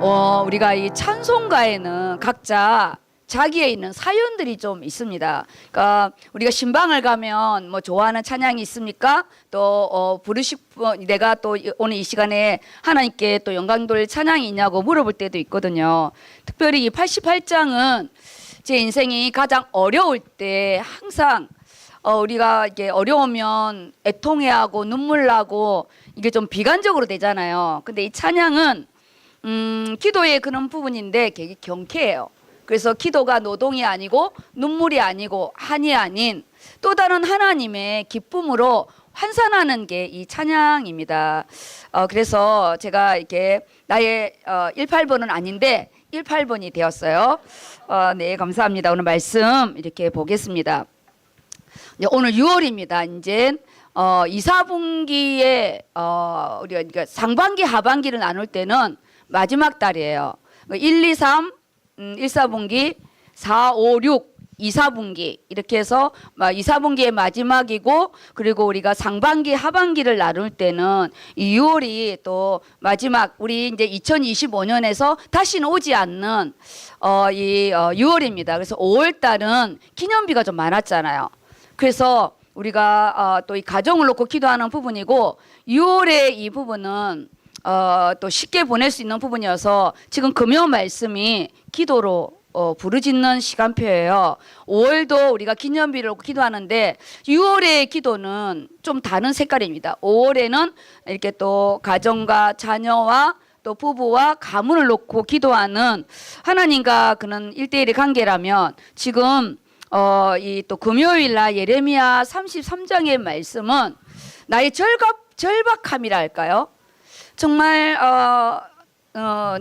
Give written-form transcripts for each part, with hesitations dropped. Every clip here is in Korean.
우리가 이 찬송가에는 각자 자기에 있는 사연들이 좀 있습니다. 그러니까 우리가 신방을 가면 뭐 좋아하는 찬양이 있습니까? 또 내가 또 오늘 이 시간에 하나님께 또 영광 돌릴 찬양이 있냐고 물어볼 때도 있거든요. 특별히 이 88장은 제 인생이 가장 어려울 때 항상 우리가 이게 어려우면 애통해하고 눈물 나고 이게 좀 비관적으로 되잖아요. 근데 이 찬양은 기도의 그런 부분인데 되게 경쾌해요. 그래서 기도가 노동이 아니고 눈물이 아니고 한이 아닌 또 다른 하나님의 기쁨으로 환산하는 게 이 찬양입니다. 그래서 제가 이렇게 나의 18번은 아닌데 18번이 되었어요. 네, 감사합니다. 오늘 말씀 이렇게 보겠습니다. 오늘 6월입니다. 이제 2, 4분기에 우리가 그러니까 상반기, 하반기를 나눌 때는 마지막 달이에요. 1, 2, 3 1, 4분기, 4, 5, 6, 2, 4분기 이렇게 해서 2, 4분기의 마지막이고 그리고 우리가 상반기, 하반기를 나눌 때는 이 6월이 또 마지막 우리 이제 2025년에서 다시는 오지 않는 이 6월입니다. 그래서 5월 달은 기념비가 좀 많았잖아요. 그래서 우리가 또 이 가정을 놓고 기도하는 부분이고 6월의 이 부분은 또 쉽게 보낼 수 있는 부분이어서 지금 금요 말씀이 기도로 부르짖는 시간표예요. 5월도 우리가 기념비를 놓고 기도하는데 6월의 기도는 좀 다른 색깔입니다. 5월에는 이렇게 또 가정과 자녀와 또 부부와 가문을 놓고 기도하는 하나님과 그는 1대1의 관계라면 지금 이 또 금요일 날 예레미야 33장의 말씀은 나의 절박함이라 할까요? 정말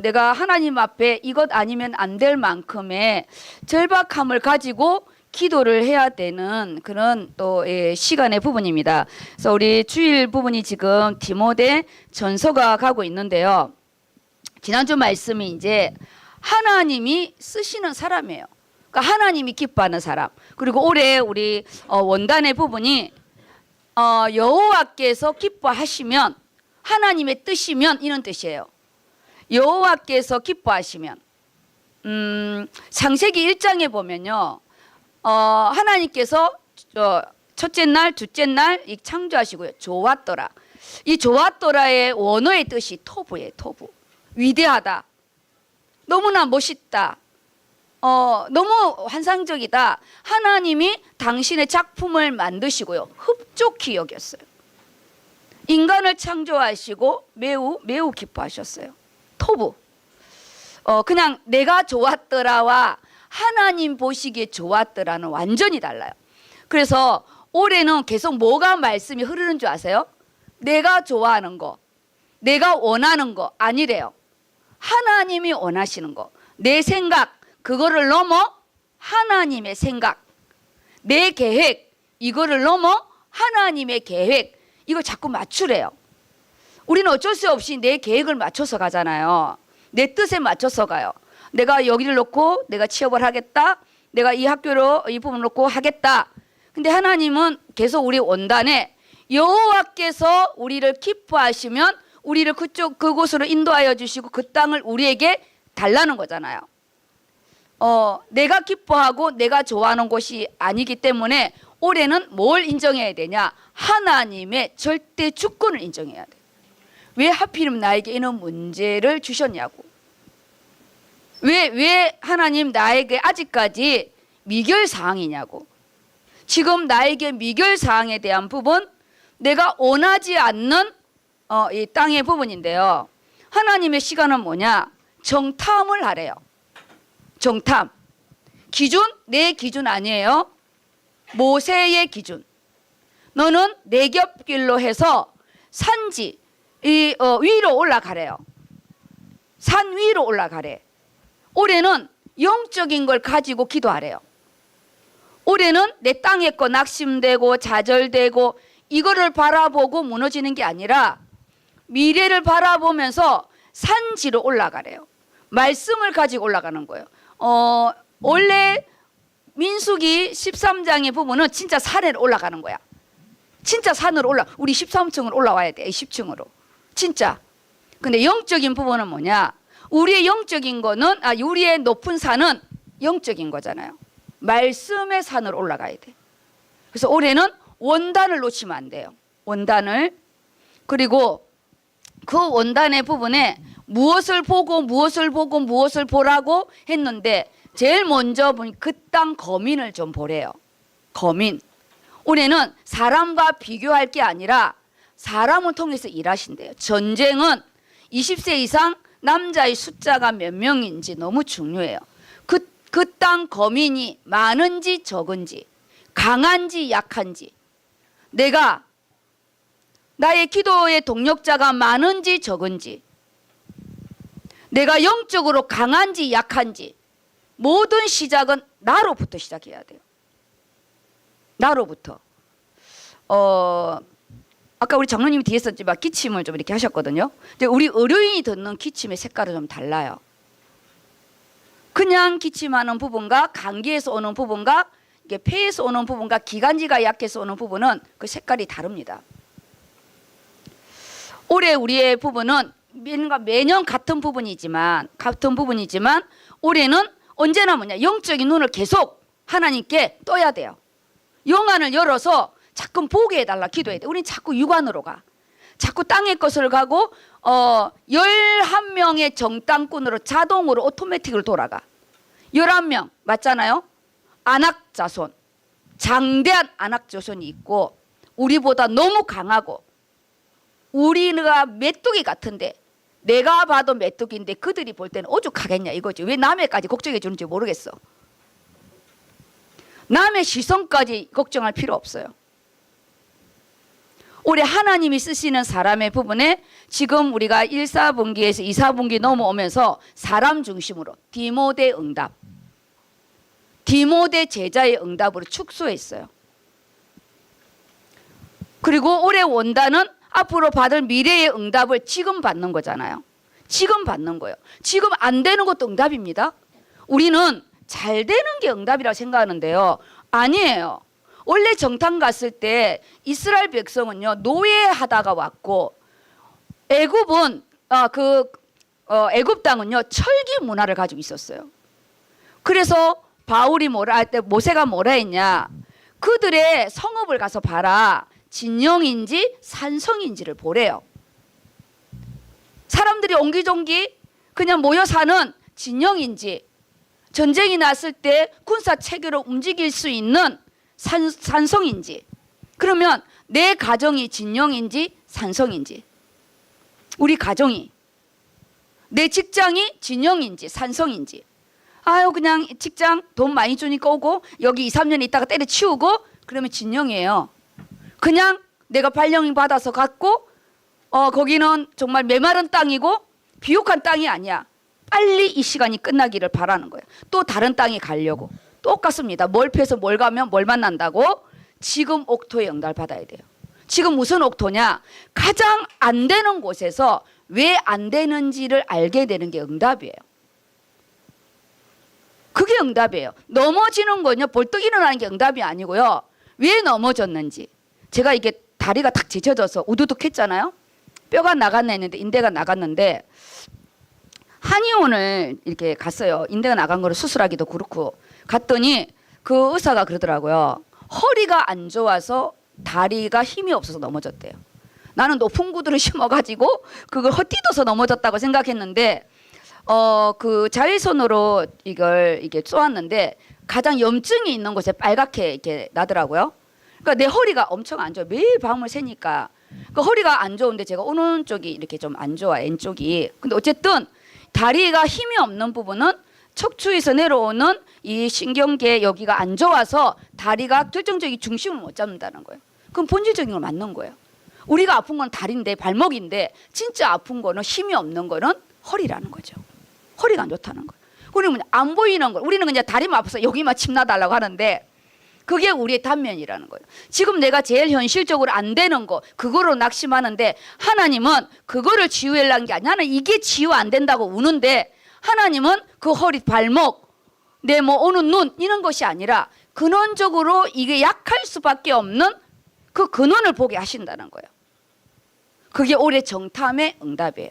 내가 하나님 앞에 이것 아니면 안 될 만큼의 절박함을 가지고 기도를 해야 되는 그런 또 시간의 부분입니다. 그래서 우리 주일 부분이 지금 디모데 전서가 가고 있는데요. 지난주 말씀이 이제 하나님이 쓰시는 사람이에요. 그러니까 하나님이 기뻐하는 사람. 그리고 올해 우리 원단의 부분이 여호와께서 기뻐하시면 하나님의 뜻이면 이런 뜻이에요. 여호와께서 기뻐하시면 창세기 1장에 보면요. 하나님께서 첫째 날, 둘째 날 창조하시고요. 좋았더라. 이 좋았더라의 원어의 뜻이 토부예요. 토부. 위대하다. 너무나 멋있다. 너무 환상적이다. 하나님이 당신의 작품을 만드시고요. 흡족히 여겼어요. 인간을 창조하시고 매우 기뻐하셨어요. 토부. 그냥 내가 좋았더라와 하나님 보시기에 좋았더라는 완전히 달라요. 그래서 올해는 계속 뭐가 말씀이 흐르는 줄 아세요? 내가 좋아하는 거, 내가 원하는 거 아니래요. 하나님이 원하시는 거, 내 생각, 그거를 넘어 하나님의 생각, 내 계획, 이거를 넘어 하나님의 계획, 이걸 자꾸 맞추래요. 우리는 어쩔 수 없이 내 계획을 맞춰서 가잖아요. 내 뜻에 맞춰서 가요. 내가 여기를 놓고 내가 취업을 하겠다. 내가 이 학교로 이 부분을 놓고 하겠다. 근데 하나님은 계속 우리 원단에 여호와께서 우리를 기뻐하시면 우리를 그곳으로 인도하여 주시고 그 땅을 우리에게 달라는 거잖아요. 내가 기뻐하고 내가 좋아하는 곳이 아니기 때문에 올해는 뭘 인정해야 되냐? 하나님의 절대 주권을 인정해야 돼. 왜 하필이면 나에게 이런 문제를 주셨냐고. 왜 하나님 나에게 아직까지 미결 사항이냐고. 지금 나에게 미결 사항에 대한 부분, 내가 원하지 않는 이 땅의 부분인데요. 하나님의 시간은 뭐냐? 정탐을 하래요. 정탐. 기준? 내 기준 아니에요. 모세의 기준. 너는 내겹길로 해서 산지 위로 올라가래요. 산 위로 올라가래. 올해는 영적인 걸 가지고 기도하래요. 올해는 내 땅에 거 낙심되고 좌절되고 이거를 바라보고 무너지는 게 아니라 미래를 바라보면서 산지로 올라가래요. 말씀을 가지고 올라가는 거예요. 원래 민수기 13장의 부분은 진짜 산에 올라가는 거야. 진짜 산으로 우리 13층으로 올라와야 돼. 10층으로. 진짜. 근데 영적인 부분은 뭐냐? 우리의 영적인 거는 우리의 높은 산은 영적인 거잖아요. 말씀의 산으로 올라가야 돼. 그래서 올해는 원단을 놓치면 안 돼요. 원단을. 그리고 그 원단의 부분에 무엇을 보고 무엇을 보고 무엇을 보라고 했는데 제일 먼저 보니 그 땅 거민을 좀 보래요. 거민. 올해는 사람과 비교할 게 아니라 사람을 통해서 일하신대요. 전쟁은 20세 이상 남자의 숫자가 몇 명인지 너무 중요해요. 그 땅 거민이 많은지 적은지, 강한지 약한지, 내가 나의 기도의 동력자가 많은지 적은지, 내가 영적으로 강한지 약한지, 모든 시작은 나로부터 시작해야 돼요. 나로부터. 아까 우리 장로님이 뒤에 썼지만 기침을 좀 이렇게 하셨거든요. 근데 우리 의료인이 듣는 기침의 색깔은 좀 달라요. 그냥 기침하는 부분과 감기에서 오는 부분과 이게 폐에서 오는 부분과 기관지가 약해서 오는 부분은 그 색깔이 다릅니다. 올해 우리의 부분은 매년 같은 부분이지만 올해는 언제나 영적인 눈을 계속 하나님께 떠야 돼요. 영안을 열어서 자꾸 보게 해달라 기도해야 돼. 우린 자꾸 육안으로 가. 자꾸 땅의 것을 가고 11명의 정탐꾼으로 자동으로 오토매틱으로 돌아가. 11명 맞잖아요. 안악자손, 장대한 안악자손이 있고 우리보다 너무 강하고 우리가 메뚜기 같은데 내가 봐도 메뚜기인데 그들이 볼 때는 오죽하겠냐 이거지. 왜 남의까지 걱정해 주는지 모르겠어. 남의 시선까지 걱정할 필요 없어요. 올해 하나님이 쓰시는 사람의 부분에 지금 우리가 1, 4분기에서 2, 4분기 넘어오면서 사람 중심으로 디모데 응답, 디모데 제자의 응답으로 축소했어요. 그리고 올해 원단은 앞으로 받을 미래의 응답을 지금 받는 거잖아요. 지금 받는 거예요. 지금 안 되는 것도 응답입니다. 우리는 잘 되는 게 응답이라고 생각하는데요. 아니에요. 원래 정탐 갔을 때 이스라엘 백성은요 노예하다가 왔고 애굽은 애굽 땅은요 철기 문화를 가지고 있었어요. 그래서 바울이 모세가 뭐라 했냐? 그들의 성읍을 가서 봐라. 진영인지 산성인지를 보래요. 사람들이 옹기종기 그냥 모여 사는 진영인지 전쟁이 났을 때 군사 체계로 움직일 수 있는 산성인지, 그러면 내 가정이 진영인지 산성인지, 우리 가정이 내 직장이 진영인지 산성인지, 아유 그냥 직장 돈 많이 주니까 오고 여기 2, 3년 있다가 때려치우고 그러면 진영이에요. 그냥 내가 발령 받아서 갔고 거기는 정말 메마른 땅이고 비옥한 땅이 아니야. 빨리 이 시간이 끝나기를 바라는 거예요. 또 다른 땅에 가려고. 똑같습니다. 뭘 패서 뭘 가면 뭘 만난다고? 지금 옥토의 응답을 받아야 돼요. 지금 무슨 옥토냐? 가장 안 되는 곳에서 왜 안 되는지를 알게 되는 게 응답이에요. 그게 응답이에요. 넘어지는 건요 벌떡 일어나는 게 응답이 아니고요. 왜 넘어졌는지. 제가 이게 다리가 탁 지쳐져서 우두둑 했잖아요. 뼈가 나갔나 했는데 인대가 나갔는데 한의원을 이렇게 갔어요. 인대가 나간 거를 수술하기도 그렇고 갔더니 그 의사가 그러더라고요. 허리가 안 좋아서 다리가 힘이 없어서 넘어졌대요. 나는 높은 구두를 신어가지고 그걸 헛디뎌서 넘어졌다고 생각했는데 그 자외선으로 이게 쏘았는데 가장 염증이 있는 곳에 빨갛게 이렇게 나더라고요. 그러니까 내 허리가 엄청 안 좋아. 매일 밤을 새니까 그 허리가 안 좋은데 제가 오른쪽이 이렇게 좀 안 좋아. 왼쪽이. 근데 어쨌든 다리가 힘이 없는 부분은 척추에서 내려오는 이 신경계 여기가 안 좋아서 다리가 결정적인 중심을 못 잡는다는 거예요. 그럼 본질적인 걸 맞는 거예요. 우리가 아픈 건 다리인데 발목인데 진짜 아픈 거는 힘이 없는 거는 허리라는 거죠. 허리가 안 좋다는 거예요. 우리는 안 보이는 거. 우리는 그냥 다리만 아파서 여기만 침 나달라고 하는데 그게 우리의 단면이라는 거예요. 지금 내가 제일 현실적으로 안 되는 거 그거로 낙심하는데 하나님은 그거를 치유하려는 게 아니야. 나는 이게 치유 안 된다고 우는데 하나님은 그 허리 발목 내 뭐 오는 눈 이런 것이 아니라 근원적으로 이게 약할 수밖에 없는 그 근원을 보게 하신다는 거예요. 그게 올해 정탐의 응답이에요.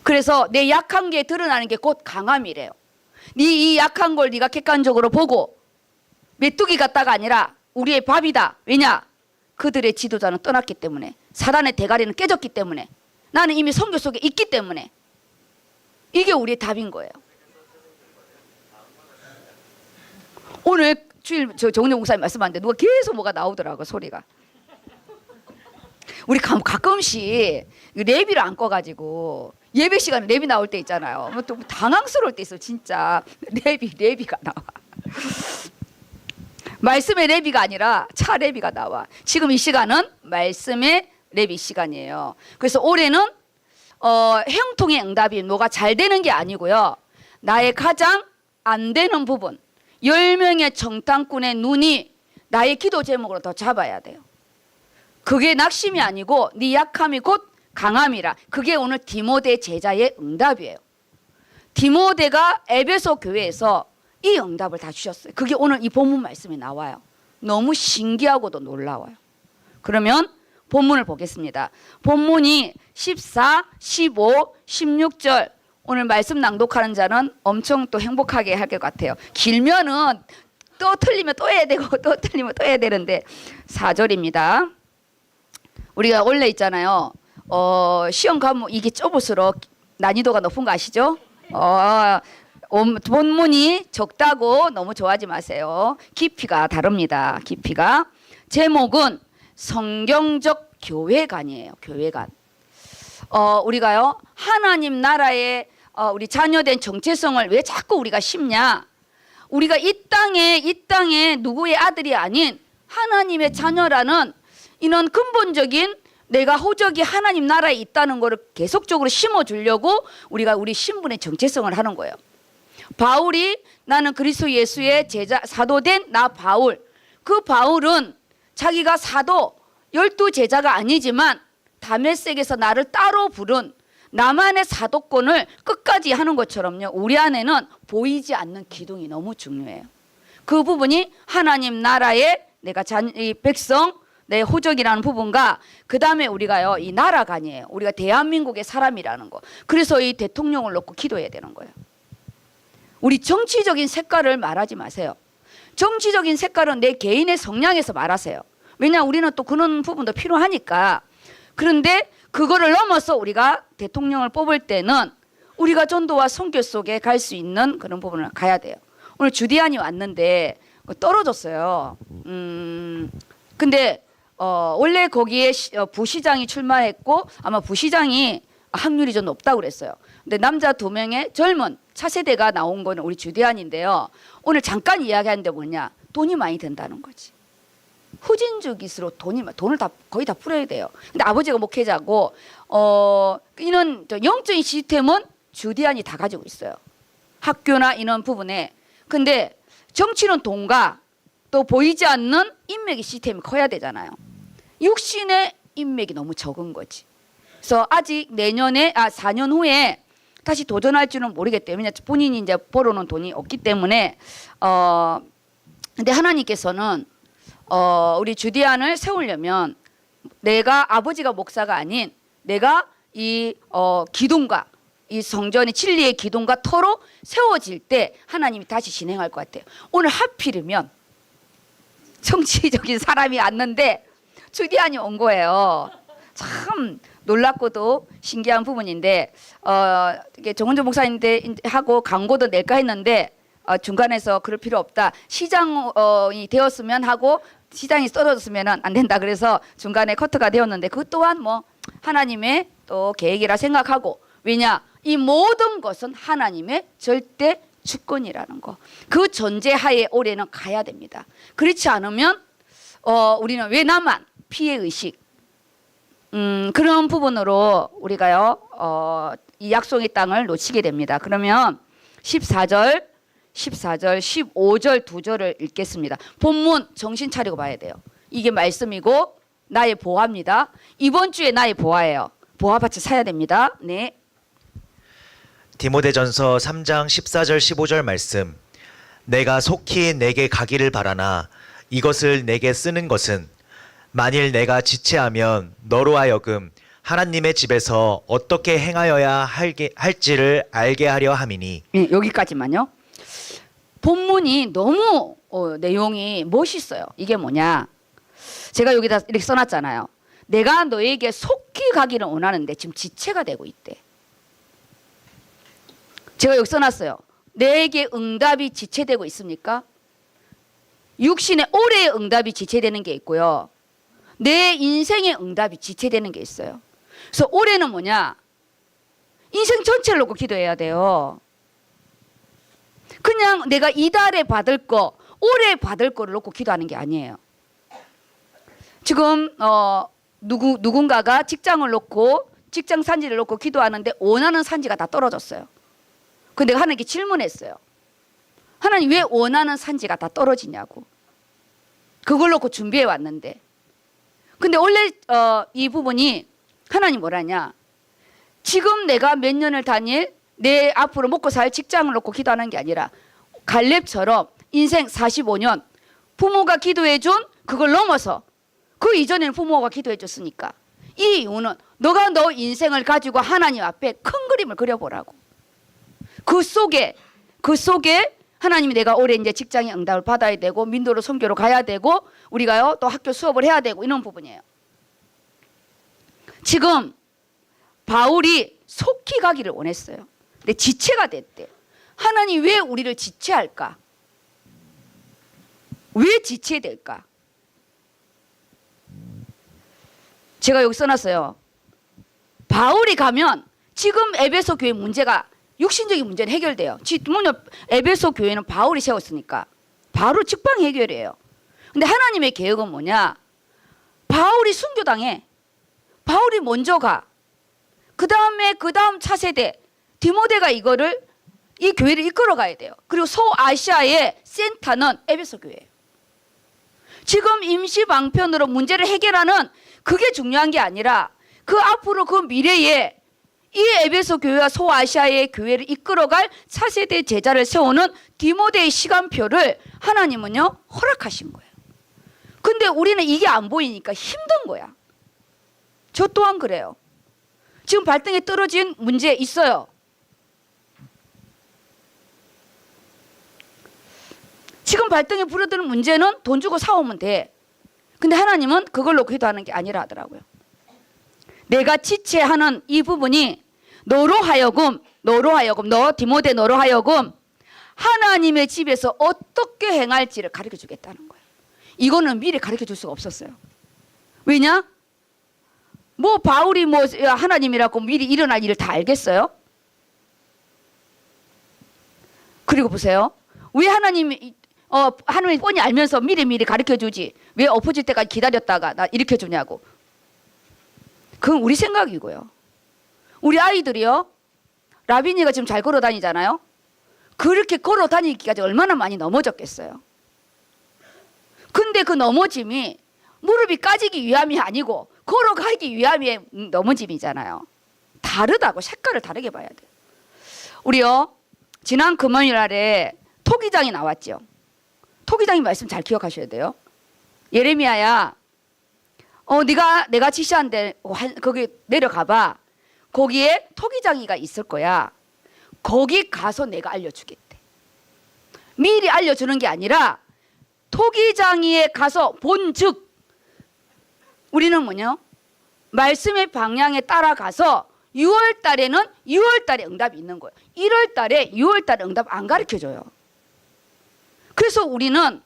그래서 내 약한 게 드러나는 게 곧 강함이래요. 네 이 약한 걸 네가 객관적으로 보고 메뚜기 같다가 아니라 우리의 밥이다. 왜냐? 그들의 지도자는 떠났기 때문에, 사단의 대가리는 깨졌기 때문에, 나는 이미 선교 속에 있기 때문에, 이게 우리의 답인 거예요. 오늘 주일 정은영 목사님 말씀하는데 누가 계속 뭐가 나오더라고, 소리가. 우리 가끔씩 랩이를 안 꺼가지고 예배 시간에 랩이 나올 때 있잖아요. 또 당황스러울 때 있어, 진짜. 랩이가 나와. 말씀의 랩이가 아니라 차 랩이가 나와. 지금 이 시간은 말씀의 랩이 시간이에요. 그래서 올해는 형통의 응답이 뭐가 잘 되는 게 아니고요. 나의 가장 안 되는 부분, 10명의 정탐꾼의 눈이 나의 기도 제목으로 더 잡아야 돼요. 그게 낙심이 아니고 네 약함이 곧 강함이라. 그게 오늘 디모데 제자의 응답이에요. 디모데가 에베소 교회에서 이 응답을 다 주셨어요. 그게 오늘 이 본문 말씀에 나와요. 너무 신기하고도 놀라워요. 그러면 본문을 보겠습니다. 본문이 14, 15, 16절. 오늘 말씀 낭독하는 자는 엄청 또 행복하게 할 것 같아요. 길면은 또 틀리면 또 해야 되고 또 틀리면 또 해야 되는데 4절입니다. 우리가 원래 있잖아요. 시험 과목 이게 좁을수록 난이도가 높은 거 아시죠? 본문이 적다고 너무 좋아하지 마세요. 깊이가 다릅니다. 깊이가. 제목은 성경적 교회관이에요. 교회관. 우리가요, 하나님 나라의 우리 자녀된 정체성을 왜 자꾸 우리가 심냐? 우리가 이 땅에 누구의 아들이 아닌 하나님의 자녀라는 이런 근본적인 내가 호적이 하나님 나라에 있다는 것을 계속적으로 심어주려고 우리가 우리 신분의 정체성을 하는 거예요. 바울이 나는 그리스도 예수의 제자 사도된 나 바울. 그 바울은 자기가 사도 12제자가 아니지만 다메섹에서 나를 따로 부른 나만의 사도권을 끝까지 하는 것처럼요. 우리 안에는 보이지 않는 기둥이 너무 중요해요. 그 부분이 하나님 나라의 내가 이 백성 내 호적이라는 부분과 그 다음에 우리가요 이 나라관이에요. 우리가 대한민국의 사람이라는 거. 그래서 이 대통령을 놓고 기도해야 되는 거예요. 우리 정치적인 색깔을 말하지 마세요. 정치적인 색깔은 내 개인의 성향에서 말하세요. 왜냐 우리는 또 그런 부분도 필요하니까. 그런데 그거를 넘어서 우리가 대통령을 뽑을 때는 우리가 전도와 선교 속에 갈 수 있는 그런 부분을 가야 돼요. 오늘 주디안이 왔는데 떨어졌어요. 근데 원래 거기에 부시장이 출마했고 아마 부시장이 확률이 좀 높다고 그랬어요. 근데 남자 2명의 젊은 차세대가 나온 거는 우리 주디안인데요. 오늘 잠깐 이야기하는데 뭐냐? 돈이 많이 든다는 거지. 후진주기수로 돈을 다 거의 다 풀어야 돼요. 근데 아버지가 목회자고 이런 영적인 시스템은 주디안이 다 가지고 있어요. 학교나 이런 부분에. 근데 정치는 돈과 또 보이지 않는 인맥의 시스템이 커야 되잖아요. 육신의 인맥이 너무 적은 거지. 그래서 아직 내년에 4년 후에 다시 도전할지는 모르겠대요. 왜냐하면 본인이 이제 벌어놓은 돈이 없기 때문에. 근데 하나님께서는 우리 주디안을 세우려면 내가 아버지가 목사가 아닌 내가 이 기둥과 이 성전의 진리의 기둥과 터로 세워질 때 하나님이 다시 진행할 것 같아요. 오늘 하필이면 정치적인 사람이 왔는데 주디안이 온 거예요. 참 놀랍고도 신기한 부분인데 정은조 목사님한테 하고 광고도 낼까 했는데 중간에서 그럴 필요 없다. 시장이 되었으면 하고 시장이 떨어졌으면 안 된다. 그래서 중간에 커트가 되었는데 그 또한 뭐 하나님의 또 계획이라 생각하고. 왜냐? 이 모든 것은 하나님의 절대 주권이라는 거. 그 전제하에 올해는 가야 됩니다. 그렇지 않으면 우리는 왜 나만 피해의식 그런 부분으로 우리가요 이 약속의 땅을 놓치게 됩니다. 그러면 14절 15절 2절을 읽겠습니다. 본문 정신 차리고 봐야 돼요. 이게 말씀이고 나의 보화입니다. 이번 주에 나의 보화예요. 보화밭을 사야 됩니다. 네. 디모데전서 3장 14절 15절 말씀. 내가 속히 내게 가기를 바라나 이것을 내게 쓰는 것은 만일 내가 지체하면 너로 하여금 하나님의 집에서 어떻게 행하여야 할지를 알게 하려 함이니. 예, 여기까지만요. 본문이 너무 내용이 멋있어요. 이게 뭐냐? 제가 여기다 이렇게 써놨잖아요. 내가 너에게 속히 가기를 원하는데 지금 지체가 되고 있대. 제가 여기 써놨어요. 내게 응답이 지체되고 있습니까? 육신의 올해의 응답이 지체되는 게 있고요. 내 인생의 응답이 지체되는 게 있어요. 그래서 올해는 뭐냐? 인생 전체를 놓고 기도해야 돼요. 그냥 내가 이달에 받을 거, 올해 받을 거를 놓고 기도하는 게 아니에요. 지금 누군가가 직장을 놓고 직장 산지를 놓고 기도하는데 원하는 산지가 다 떨어졌어요. 근데 내가 하나님께 질문했어요. 하나님 왜 원하는 산지가 다 떨어지냐고. 그걸 놓고 준비해 왔는데. 근데 원래 이 부분이 하나님 뭐라냐. 지금 내가 몇 년을 다닐 내 앞으로 먹고 살 직장을 놓고 기도하는 게 아니라 갈렙처럼 인생 45년 부모가 기도해 준 그걸 넘어서 그 이전에는 부모가 기도해 줬으니까 이 이유는 너가 너 인생을 가지고 하나님 앞에 큰 그림을 그려보라고. 그 속에 하나님이 내가 올해 이제 직장에 응답을 받아야 되고 민도로 선교로 가야 되고 우리가요 또 학교 수업을 해야 되고 이런 부분이에요. 지금 바울이 속히 가기를 원했어요. 근데 지체가 됐대. 하나님 왜 우리를 지체할까? 왜 지체될까? 제가 여기 써놨어요. 바울이 가면 지금 에베소 교회 문제가 육신적인 문제는 해결돼요. 뭐냐, 에베소 교회는 바울이 세웠으니까 바로 직방 해결이에요. 근데 하나님의 계획은 뭐냐? 바울이 순교당해. 바울이 먼저 가. 그 다음 차세대 디모데가 이 교회를 이끌어 가야 돼요. 그리고 소아시아의 센터는 에베소 교회예요. 지금 임시 방편으로 문제를 해결하는 그게 중요한 게 아니라 그 앞으로 그 미래에 이 에베소 교회와 소아시아의 교회를 이끌어갈 차세대 제자를 세우는 디모데의 시간표를 하나님은요 허락하신 거예요. 근데 우리는 이게 안 보이니까 힘든 거야. 저 또한 그래요. 지금 발등에 떨어진 문제 있어요. 지금 발등에 불어드는 문제는 돈 주고 사오면 돼. 근데 하나님은 그걸로 기도하는 게 아니라 하더라고요. 내가 지체하는 이 부분이 너로 하여금 너 디모데 너로 하여금 하나님의 집에서 어떻게 행할지를 가르쳐 주겠다는 거예요. 이거는 미리 가르쳐 줄 수가 없었어요. 왜냐? 뭐 바울이 뭐 하나님이라고 미리 일어날 일을 다 알겠어요? 그리고 보세요. 왜 하나님이 뻔히 알면서 미리 가르쳐 주지 왜 엎어질 때까지 기다렸다가 나 일으켜 주냐고. 그건 우리 생각이고요. 우리 아이들이요. 라빈이가 지금 잘 걸어 다니잖아요. 그렇게 걸어 다니기까지 얼마나 많이 넘어졌겠어요. 근데 그 넘어짐이 무릎이 까지기 위함이 아니고 걸어가기 위함의 넘어짐이잖아요. 다르다고. 색깔을 다르게 봐야 돼요. 우리요 지난 금요일 날에 토기장이 나왔죠. 토기장이 말씀 잘 기억하셔야 돼요. 예레미야야 내가 지시한 데 거기 내려가봐. 거기에 토기장이가 있을 거야. 거기 가서 내가 알려주겠대. 미리 알려주는 게 아니라 토기장이에 가서 본즉 우리는 뭐냐? 말씀의 방향에 따라가서 6월 달에는 6월 달에 응답이 있는 거예요. 1월 달에 6월 달에 응답 안 가르쳐줘요. 그래서 우리는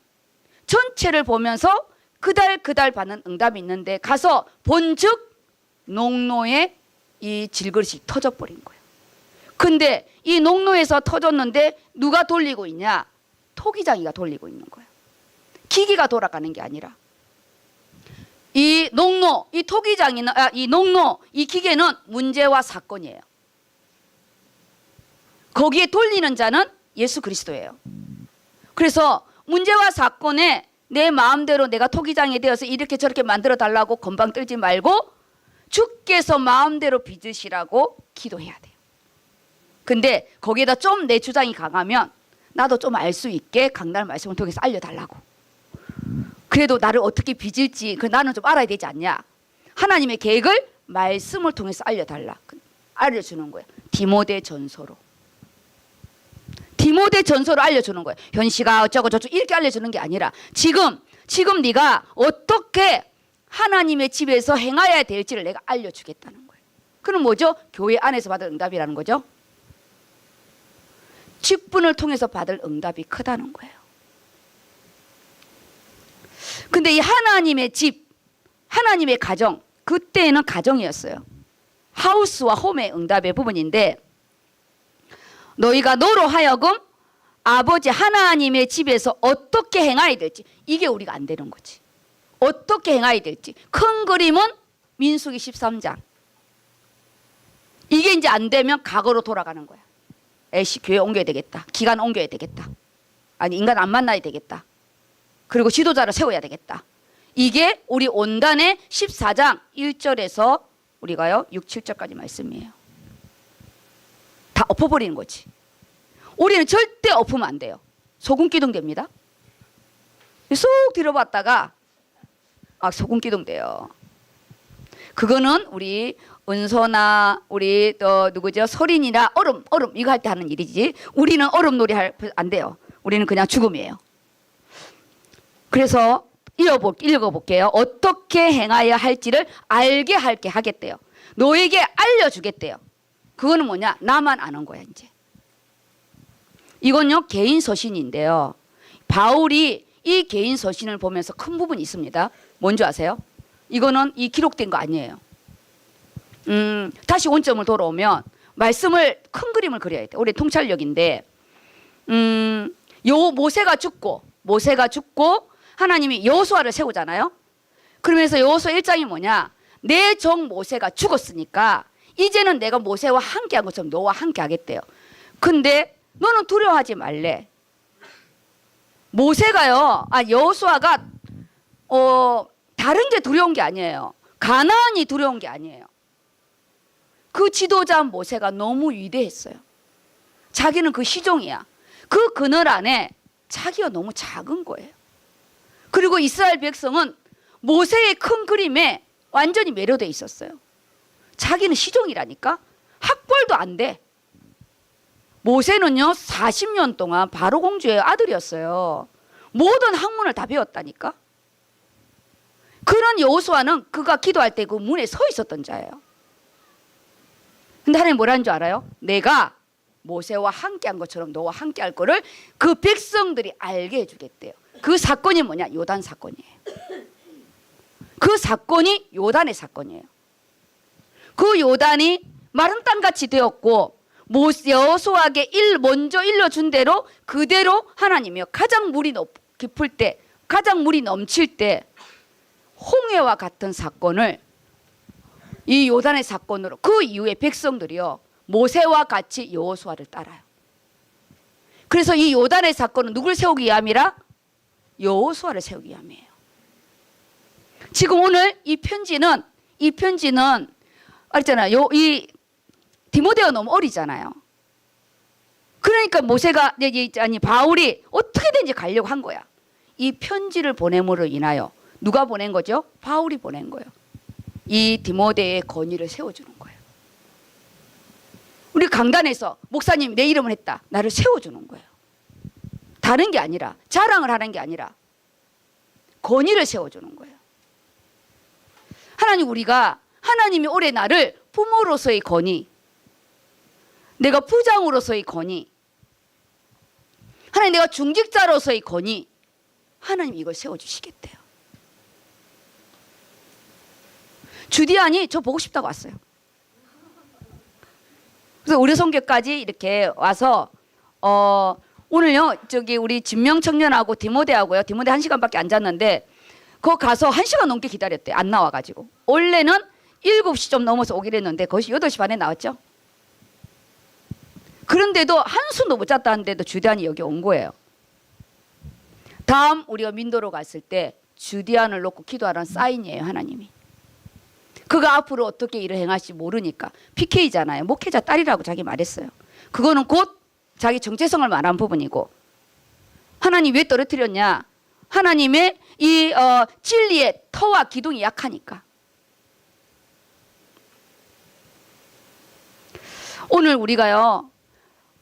전체를 보면서 그달 받는 응답이 있는데 가서 본즉 농로에 이 질그릇이 터져버린 거예요. 근데 이 농로에서 터졌는데 누가 돌리고 있냐? 토기장이가 돌리고 있는 거예요. 기계가 돌아가는 게 아니라 이 농로, 이 토기장이나 이 농로, 이 기계는 문제와 사건이에요. 거기에 돌리는 자는 예수 그리스도예요. 그래서 문제와 사건에 내 마음대로 내가 토기장이 되어서 이렇게 저렇게 만들어 달라고 건방 떨지 말고 주께서 마음대로 빚으시라고 기도해야 돼요. 근데 거기에다 좀 내 주장이 강하면 나도 좀 알 수 있게 강단 말씀을 통해서 알려달라고. 그래도 나를 어떻게 빚을지 나는 좀 알아야 되지 않냐. 하나님의 계획을 말씀을 통해서 알려달라. 알려주는 거예요. 디모데 전서로. 디모데 전서로 알려주는 거예요. 현씨가 어쩌고 저쩌고 이렇게 알려주는 게 아니라 지금 네가 어떻게 하나님의 집에서 행하여야 될지를 내가 알려주겠다는 거예요. 그럼 뭐죠? 교회 안에서 받을 응답이라는 거죠. 직분을 통해서 받을 응답이 크다는 거예요. 근데 이 하나님의 집, 하나님의 가정, 그때는 가정이었어요. 하우스와 홈의 응답의 부분인데, 너희가 너로 하여금 아버지 하나님의 집에서 어떻게 행하여야 될지, 이게 우리가 안 되는 거지. 어떻게 행하여야 될지. 큰 그림은 민수기 13장. 이게 이제 안 되면 과거로 돌아가는 거야. 애씨 교회 옮겨야 되겠다. 기간 옮겨야 되겠다. 아니 인간 안 만나야 되겠다. 그리고 지도자를 세워야 되겠다. 이게 우리 온단의 14장 1절에서 우리가요 6, 7절까지 말씀이에요. 다 엎어버리는 거지. 우리는 절대 엎으면 안 돼요. 소금기둥 됩니다. 쏙 들어봤다가 소금기둥 돼요. 그거는 우리 은서나 우리 또 누구죠? 소린이나 얼음 이거 할 때 하는 일이지. 우리는 얼음놀이 안 돼요. 우리는 그냥 죽음이에요. 그래서 읽어볼게요. 어떻게 행하여야 할지를 알게 하겠대요. 너에게 알려주겠대요. 그거는 뭐냐? 나만 아는 거야 이제. 이건요 개인 서신인데요. 바울이 이 개인 서신을 보면서 큰 부분이 있습니다. 뭔지 아세요? 이거는 이 기록된 거 아니에요. 다시 원점을 돌아오면 말씀을 큰 그림을 그려야 돼. 우리 통찰력인데 모세가 죽고 하나님이 여호수아를 세우잖아요. 그러면서 여호수아 1장이 뭐냐? 내 종 모세가 죽었으니까 이제는 내가 모세와 함께한 것처럼 너와 함께 하겠대요. 근데 너는 두려워하지 말래. 모세가요, 여호수아가 다른 게 두려운 게 아니에요. 가나안이 두려운 게 아니에요. 그 지도자 모세가 너무 위대했어요. 자기는 그 시종이야. 그 그늘 안에 자기가 너무 작은 거예요. 그리고 이스라엘 백성은 모세의 큰 그림에 완전히 매료돼 있었어요. 자기는 시종이라니까. 학벌도 안 돼. 모세는요 40년 동안 바로 공주의 아들이었어요. 모든 학문을 다 배웠다니까. 그런 여호수아는 그가 기도할 때 그 문에 서 있었던 자예요. 근데 하나님 뭐라는 줄 알아요? 내가 모세와 함께한 것처럼 너와 함께할 거를 그 백성들이 알게 해주겠대요. 그 사건이 뭐냐? 요단 사건이에요. 그 사건이 요단의 사건이에요. 그 요단이 마른 땅같이 되었고 여호수아에게 먼저 일러준 대로 그대로 하나님이요 가장 물이 깊을 때, 가장 물이 넘칠 때 홍해와 같은 사건을 이 요단의 사건으로 그 이후에 백성들이요 모세와 같이 여호수아를 따라요. 그래서 이 요단의 사건은 누굴 세우기 위함이라? 여호수아를 세우기 위함이에요. 지금 오늘 이 편지는 알잖아요. 이 디모데가 너무 어리잖아요. 그러니까 바울이 어떻게든지 가려고 한 거야. 이 편지를 보냄으로 인하여 누가 보낸 거죠? 바울이 보낸 거예요. 이 디모데의 권위를 세워주는 거예요. 우리 강단에서 목사님 내 이름을 했다. 나를 세워주는 거예요. 다른 게 아니라 자랑을 하는 게 아니라 권위를 세워주는 거예요. 우리가 하나님이 올해 나를 부모로서의 권위, 내가 부장으로서의 권위, 하나님 내가 중직자로서의 권위, 하나님 이걸 세워주시겠대요. 주디안이 저 보고 싶다고 왔어요. 그래서 우리 성교까지 이렇게 와서 오늘요 우리 진명 청년하고 디모데하고요. 디모데 1시간밖에 안 잤는데 거 가서 1시간 넘게 기다렸대. 안 나와가지고. 원래는 7시 좀 넘어서 오기로 했는데 거의 8시 반에 나왔죠. 그런데도 한숨도 못 잤다는데도 주디안이 여기 온 거예요. 다음 우리가 민도로 갔을 때 주디안을 놓고 기도하라는 사인이에요. 하나님이. 그가 앞으로 어떻게 일을 행할지 모르니까. PK잖아요. 목회자 딸이라고 자기 말했어요. 그거는 곧 자기 정체성을 말한 부분이고. 하나님 왜 떨어뜨렸냐? 하나님의 이 진리의 터와 기둥이 약하니까. 오늘 우리가요,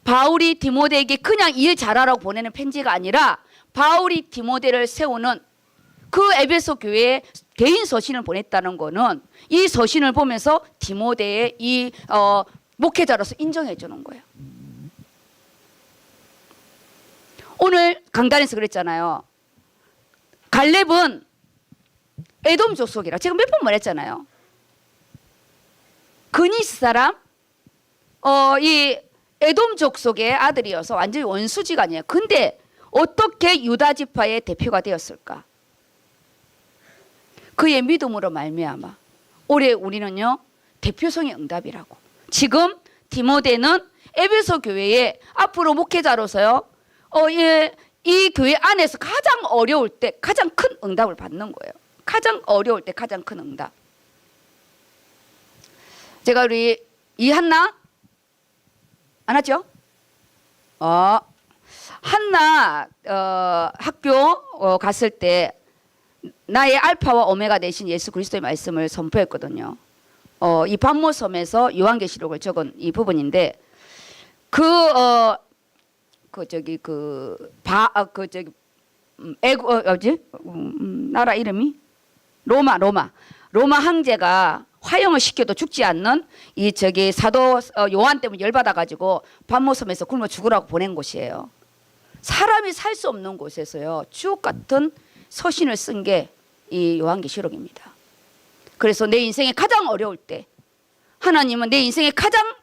바울이 디모데에게 그냥 일 잘하라고 보내는 편지가 아니라 바울이 디모데를 세우는 그 에베소 교회에 개인 서신을 보냈다는 거는 이 서신을 보면서 디모데의 이 목회자로서 인정해 주는 거예요. 오늘 강단에서 그랬잖아요. 갈렙은 에돔 족속이라 제가 몇 번 말했잖아요. 그니스 사람 이 에돔 족속의 아들이어서 완전히 원수지간이에요. 근데 어떻게 유다 지파의 대표가 되었을까? 그의 믿음으로 말미암아 올해 우리는요 대표성의 응답이라고. 지금 디모데는 에베소 교회에 앞으로 목회자로서요 이 교회 안에서 가장 어려울 때 가장 큰 응답을 받는 거예요. 가장 어려울 때 가장 큰 응답. 제가 우리 이한나 안 왔죠? 한나 학교 갔을 때 나의 알파와 오메가 되신 예수 그리스도의 말씀을 선포했거든요. 이 반모섬에서 요한계시록을 적은 이 부분인데 나라 이름이 로마 황제가 화형을 시켜도 죽지 않는 이 사도 요한 때문에 열받아 가지고 반모섬에서 굶어 죽으라고 보낸 곳이에요. 사람이 살 수 없는 곳에서요 주옥 같은 서신을 쓴 게 이 요한계시록입니다. 그래서 내 인생에 가장 어려울 때 하나님은 내 인생에 가장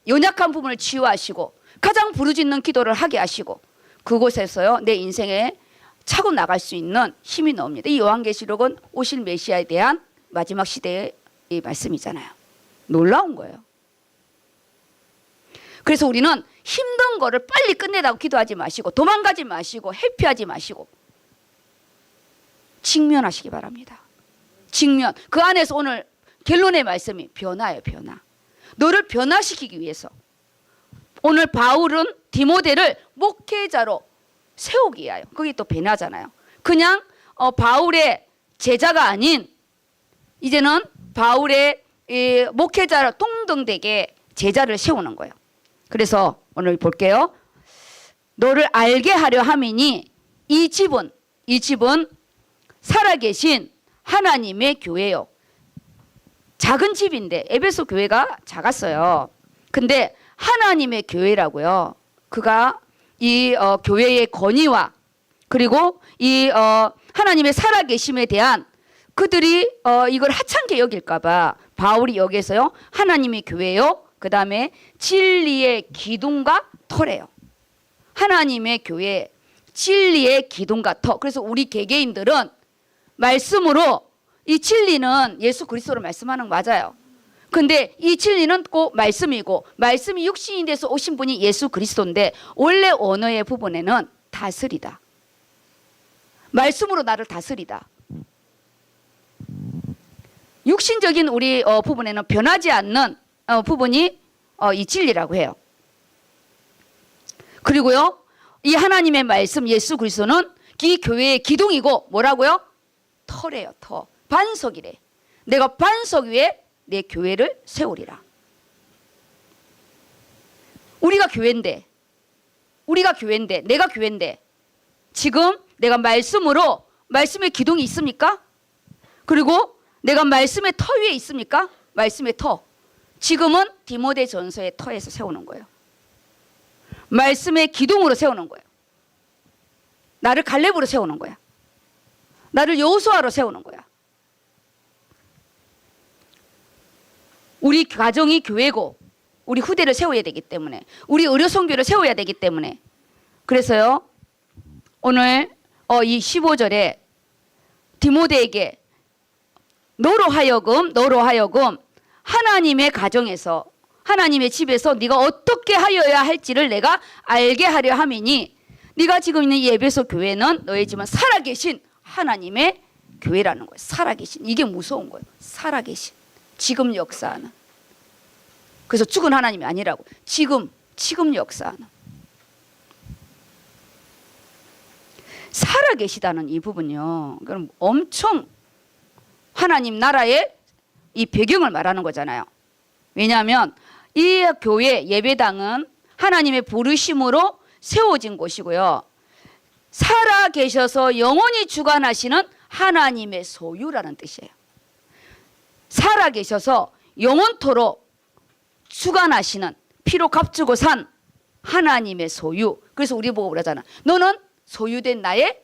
연약한 부분을 치유하시고 가장 부르짖는 기도를 하게 하시고 그곳에서요 내 인생에 차고 나갈 수 있는 힘이 나옵니다. 이 요한계시록은 오실 메시아에 대한 마지막 시대의 이 말씀이잖아요. 놀라운 거예요. 그래서 우리는 힘든 거를 빨리 끝내라고 기도하지 마시고 도망가지 마시고 회피하지 마시고 직면하시기 바랍니다. 직면. 그 안에서 오늘 결론의 말씀이 변화예요. 변화. 너를 변화시키기 위해서 오늘 바울은 디모데를 목회자로 세우기 위하여. 그게 또 변화잖아요. 그냥 바울의 제자가 아닌 이제는 바울의 목회자로 동등되게 제자를 세우는 거예요. 그래서 오늘 볼게요. 너를 알게 하려 함이니 이 집은 살아계신 하나님의 교회요. 작은 집인데 에베소 교회가 작았어요. 근데 하나님의 교회라고요. 그가 이 교회의 권위와 그리고 이 하나님의 살아계심에 대한 그들이 이걸 하찮게 여길까봐 바울이 여기서요 하나님의 교회요. 그 다음에 진리의 기둥과 터래요. 하나님의 교회, 진리의 기둥과 터. 그래서 우리 개개인들은 말씀으로 이 진리는 예수 그리스도로 말씀하는 거 맞아요. 근데 이 진리는 꼭 말씀이고 말씀이 육신이 돼서 오신 분이 예수 그리스도인데 원래 언어의 부분에는 다스리다. 말씀으로 나를 다스리다. 육신적인 우리 부분에는 변하지 않는 부분이 이 진리라고 해요. 그리고요 이 하나님의 말씀 예수 그리스도는 이 교회의 기둥이고 뭐라고요? 터래요. 터. 반석이래. 내가 반석 위에 내 교회를 세우리라. 우리가 교회인데 내가 교회인데 지금 내가 말씀으로 말씀의 기둥이 있습니까? 그리고 내가 말씀의 터 위에 있습니까? 말씀의 터. 지금은 디모데 전서의 터에서 세우는 거예요. 말씀의 기둥으로 세우는 거예요. 나를 갈렙으로 세우는 거야. 나를 여호수아로 세우는 거야. 우리 가정이 교회고 우리 후대를 세워야 되기 때문에 우리 의료선교를 세워야 되기 때문에 그래서요 오늘 이 15절에 디모데에게 너로 하여금 하나님의 가정에서 하나님의 집에서 네가 어떻게 하여야 할지를 내가 알게 하려 함이니 네가 지금 있는 이 에베소 교회는 너의 집은 살아계신 하나님의 교회라는 거예요. 살아계신. 이게 무서운 거예요. 살아계신. 지금 역사하는. 그래서 죽은 하나님이 아니라고. 지금 역사하는. 살아계시다는 이 부분요. 그럼 엄청 하나님 나라의 이 배경을 말하는 거잖아요. 왜냐하면 이 교회 예배당은 하나님의 부르심으로 세워진 곳이고요. 살아 계셔서 영원히 주관하시는 하나님의 소유라는 뜻이에요. 살아 계셔서 영원토록 주관하시는, 피로 값주고 산 하나님의 소유. 그래서 우리 보고 그러잖아. 너는 소유된 나의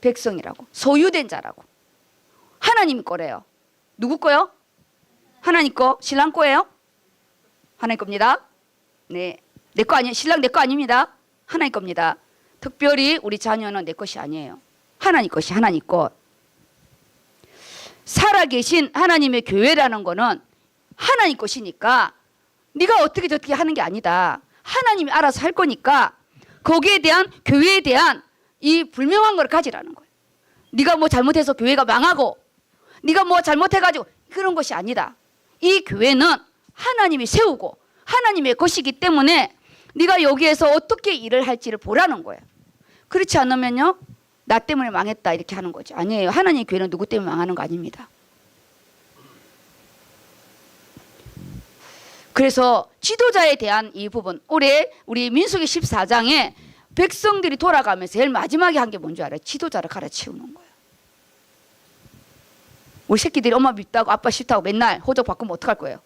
백성이라고. 소유된 자라고. 하나님 거래요. 누구 거요? 하나님 거. 신랑 거예요? 하나님 겁니다. 네, 내 거 아니에요. 신랑 내 거 아닙니다. 하나님 겁니다. 특별히 우리 자녀는 내 것이 아니에요. 하나님 것이 하나님 것. 살아계신 하나님의 교회라는 거는 하나님 것이니까 네가 어떻게 저떻게 하는 게 아니다. 하나님이 알아서 할 거니까 거기에 대한, 교회에 대한 이 불명한 걸 가지라는 거예요. 네가 뭐 잘못해서 교회가 망하고 네가 뭐 잘못해가지고 그런 것이 아니다. 이 교회는 하나님이 세우고 하나님의 것이기 때문에 네가 여기에서 어떻게 일을 할지를 보라는 거예요. 그렇지 않으면요, 나 때문에 망했다 이렇게 하는 거죠. 아니에요. 하나님의 교회는 누구 때문에 망하는 거 아닙니다. 그래서 지도자에 대한 이 부분, 올해 우리 민수기 14장에 백성들이 돌아가면서 제일 마지막에 한 게 뭔지 알아요? 지도자를 갈아치우는 거예요. 우리 새끼들이 엄마 밉다고 아빠 싫다고 맨날 호적 바꾸면 어떡할 거예요?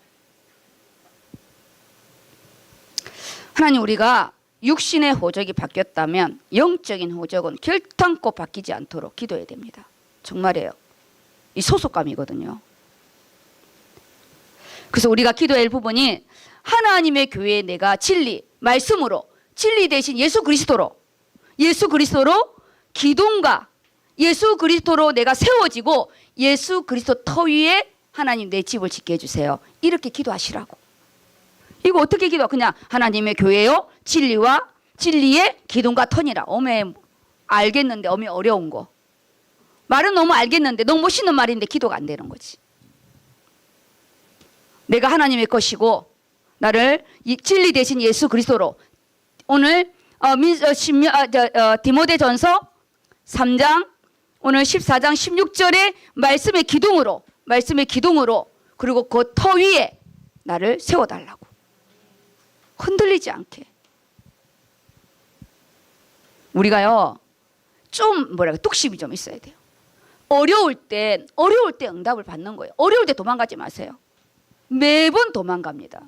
하나님, 우리가 육신의 호적이 바뀌었다면 영적인 호적은 결탄코 바뀌지 않도록 기도해야 됩니다. 정말이에요. 이 소속감이거든요. 그래서 우리가 기도해야 할 부분이 하나님의 교회에 내가 진리, 말씀으로, 진리 대신 예수 그리스도로 기둥과 예수 그리스도로 내가 세워지고 예수 그리스도 터 위에 하나님 내 집을 짓게 해주세요. 이렇게 기도하시라고. 이거 어떻게 기도? 그냥 하나님의 교회요, 진리와 진리의 기둥과 터니라. 어메 알겠는데 어메 어려운 거. 말은 너무 알겠는데 너무 멋있는 말인데 기도가 안 되는 거지. 내가 하나님의 것이고 나를 이 진리 대신 예수 그리스도로, 오늘 디모데전서 3장 오늘 14장 16절의 말씀의 기둥으로 그리고 그 터 위에 나를 세워달라고. 흔들리지 않게. 우리가요 좀 뚝심이 좀 있어야 돼요. 어려울 때 응답을 받는 거예요. 어려울 때 도망가지 마세요. 매번 도망갑니다.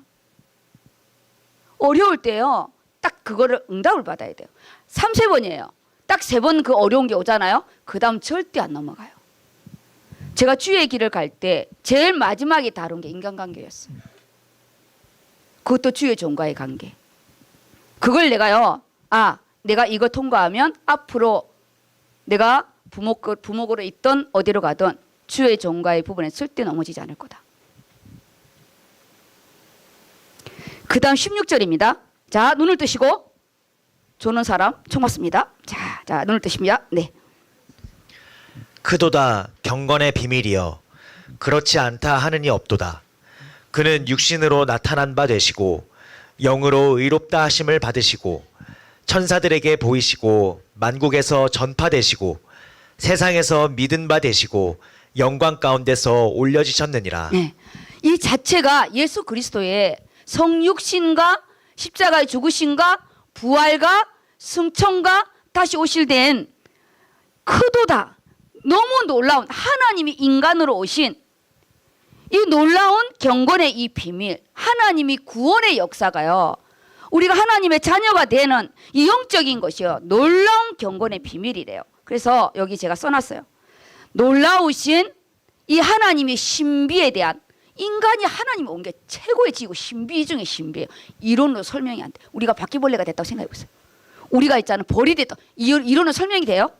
어려울 때요 딱 그거를 응답을 받아야 돼요. 3-4번이에요. 딱 3번 그 어려운 게 오잖아요. 그 다음 절대 안 넘어가요. 제가 주의 길을 갈 때 제일 마지막에 다룬 게 인간관계였어요. 그것도 주의 종과의 관계. 그걸 내가요, 내가 이거 통과하면 앞으로 내가 부목으로 있던 어디로 가든 주의 종과의 부분에 절대 넘어지지 않을 거다. 그 다음 16절입니다. 자, 눈을 뜨시고, 조는 사람 총 맞습니다. 자, 눈을 뜨십니다. 네. 크도다 경건의 비밀이여 그렇지 않다 하느니 없도다. 그는 육신으로 나타난 바 되시고 영으로 의롭다 하심을 받으시고 천사들에게 보이시고 만국에서 전파되시고 세상에서 믿은 바 되시고 영광 가운데서 올려지셨느니라. 네. 이 자체가 예수 그리스도의 성육신과 십자가의 죽으심과 부활과 승천과 다시 오실 된 크도다. 너무 놀라운 하나님이 인간으로 오신 이 놀라운 경건의 이 비밀, 하나님이 구원의 역사가요, 우리가 하나님의 자녀가 되는 이 영적인 것이요, 놀라운 경건의 비밀이래요. 그래서 여기 제가 써놨어요. 놀라우신 이 하나님의 신비에 대한, 인간이 하나님이 온 게 최고의 지고 신비 중에 신비예요. 이론으로 설명이 안 돼. 우리가 바퀴벌레가 됐다고 생각해 보세요. 우리가 있잖아요, 벌이 됐다. 이론으로 설명이 돼요?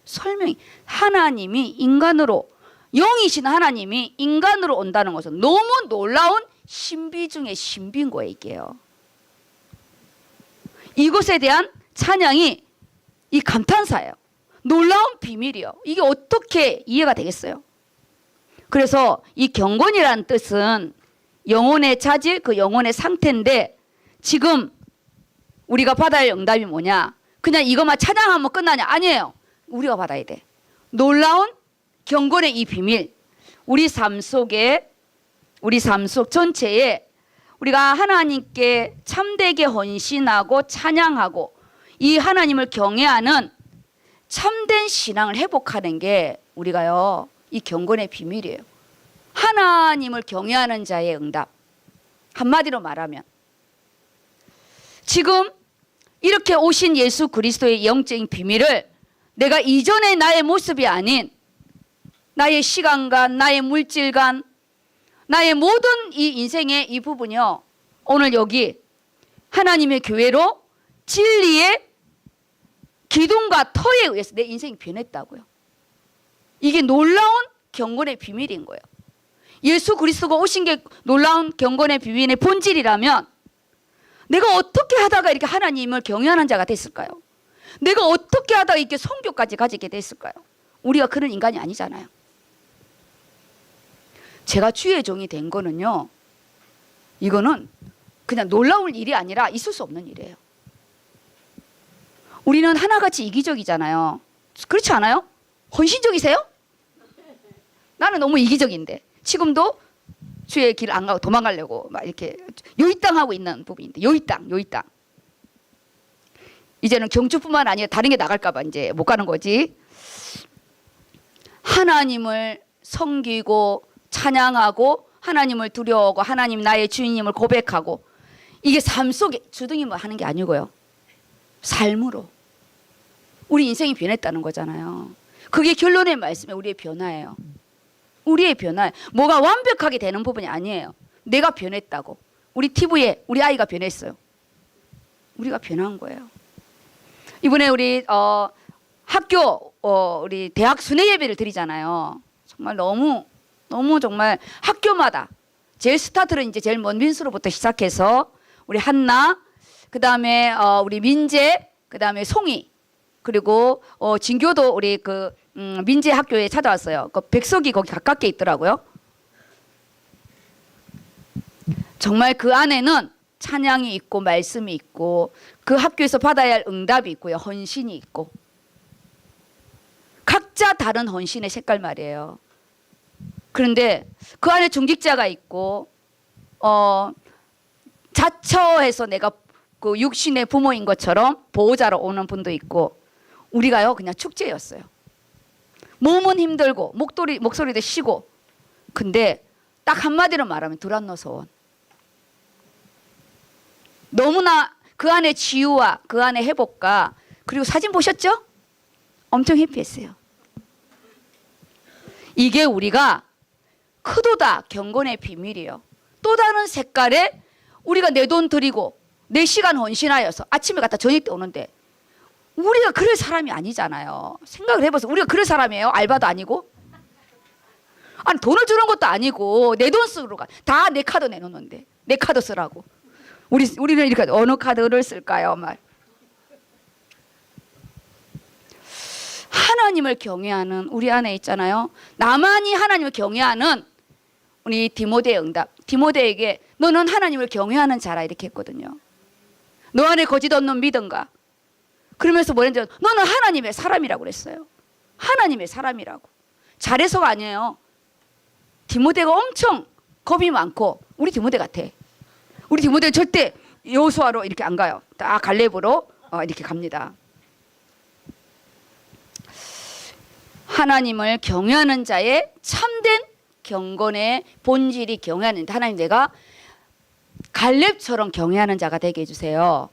설명이. 하나님이 인간으로, 영이신 하나님이 인간으로 온다는 것은 너무 놀라운 신비 중에 신비인 거예요, 이게요. 이것에 대한 찬양이 이 감탄사예요. 놀라운 비밀이요. 이게 어떻게 이해가 되겠어요? 그래서 이 경건이라는 뜻은 영혼의 자질, 그 영혼의 상태인데, 지금 우리가 받아야 할 응답이 뭐냐? 그냥 이것만 찬양하면 끝나냐? 아니에요. 우리가 받아야 돼. 놀라운 경건의 이 비밀, 우리 삶 속 전체에 우리가 하나님께 참되게 헌신하고 찬양하고 이 하나님을 경외하는 참된 신앙을 회복하는 게 우리가요, 이 경건의 비밀이에요. 하나님을 경외하는 자의 응답. 한마디로 말하면 지금 이렇게 오신 예수 그리스도의 영적인 비밀을 내가 이전의 나의 모습이 아닌 나의 시간관, 나의 물질관, 나의 모든 이 인생의 이 부분이요, 오늘 여기 하나님의 교회로 진리의 기둥과 터에 의해서 내 인생이 변했다고요. 이게 놀라운 경건의 비밀인 거예요. 예수 그리스도가 오신 게 놀라운 경건의 비밀의 본질이라면 내가 어떻게 하다가 이렇게 하나님을 경외하는 자가 됐을까요? 내가 어떻게 하다가 이렇게 성교까지 가지게 됐을까요? 우리가 그런 인간이 아니잖아요. 제가 주의 종이 된 거는요, 이거는 그냥 놀라울 일이 아니라 있을 수 없는 일이에요. 우리는 하나같이 이기적이잖아요. 그렇지 않아요? 헌신적이세요? 나는 너무 이기적인데 지금도 주의 길 안 가고 도망가려고 막 이렇게 요이땅하고 있는 부분인데, 요이땅. 이제는 경주뿐만 아니라 다른 게 나갈까 봐 이제 못 가는 거지. 하나님을 섬기고 찬양하고 하나님을 두려워하고 하나님 나의 주인님을 고백하고, 이게 삶 속에 주둥이만 하는 게 아니고요, 삶으로 우리 인생이 변했다는 거잖아요. 그게 결론의 말씀에 우리의 변화예요. 우리의 변화. 뭐가 완벽하게 되는 부분이 아니에요. 내가 변했다고. 우리 TV에 우리 아이가 변했어요. 우리가 변한 거예요. 이번에 우리 학교 우리 대학 순회 예배를 드리잖아요. 정말 너무 정말 학교마다 제일 스타트는 이제 제일 먼 민수로부터 시작해서 우리 한나, 그 다음에 우리 민재, 그 다음에 송이, 그리고 진교도 우리 그 민재 학교에 찾아왔어요. 그 백석이 거기 가깝게 있더라고요. 정말 그 안에는 찬양이 있고 말씀이 있고 그 학교에서 받아야 할 응답이 있고요, 헌신이 있고, 각자 다른 헌신의 색깔 말이에요. 그런데 그 안에 중직자가 있고 자처해서 내가 그 육신의 부모인 것처럼 보호자로 오는 분도 있고, 우리가요 그냥 축제였어요. 몸은 힘들고 목소리도 쉬고, 근데 딱 한마디로 말하면 두란노소원. 너무나 그 안에 치유와 그 안에 회복과, 그리고 사진 보셨죠? 엄청 해피했어요. 이게 우리가 크도다 경건의 비밀이에요. 또 다른 색깔에 우리가 내 돈 들이고 내 시간 헌신하여서 아침에 갔다 저녁 때 오는데 우리가 그럴 사람이 아니잖아요. 생각을 해보세요. 우리가 그럴 사람이에요? 알바도 아니고, 아니 돈을 주는 것도 아니고 내 돈 쓰러 가. 다 내 카드 내놓는데 내 카드 쓰라고. 우리는 이렇게 어느 카드를 쓸까요? 말. 하나님을 경외하는 우리 안에 있잖아요. 나만이 하나님을 경외하는 우리 디모데의 응답. 디모데에게 너는 하나님을 경외하는 자라 이렇게 했거든요. 너 안에 거짓 없는 믿음과, 그러면서 뭐랬는지, 너는 하나님의 사람이라고 그랬어요. 하나님의 사람이라고. 잘해서가 아니에요. 디모데가 엄청 겁이 많고 우리 디모데 같아. 우리 디모데는 절대 여호수아로 이렇게 안 가요. 딱 갈렙으로 이렇게 갑니다. 하나님을 경외하는 자의 참된 경건의 본질이 경외하는데, 하나님 내가 갈렙처럼 경외하는 자가 되게 해주세요.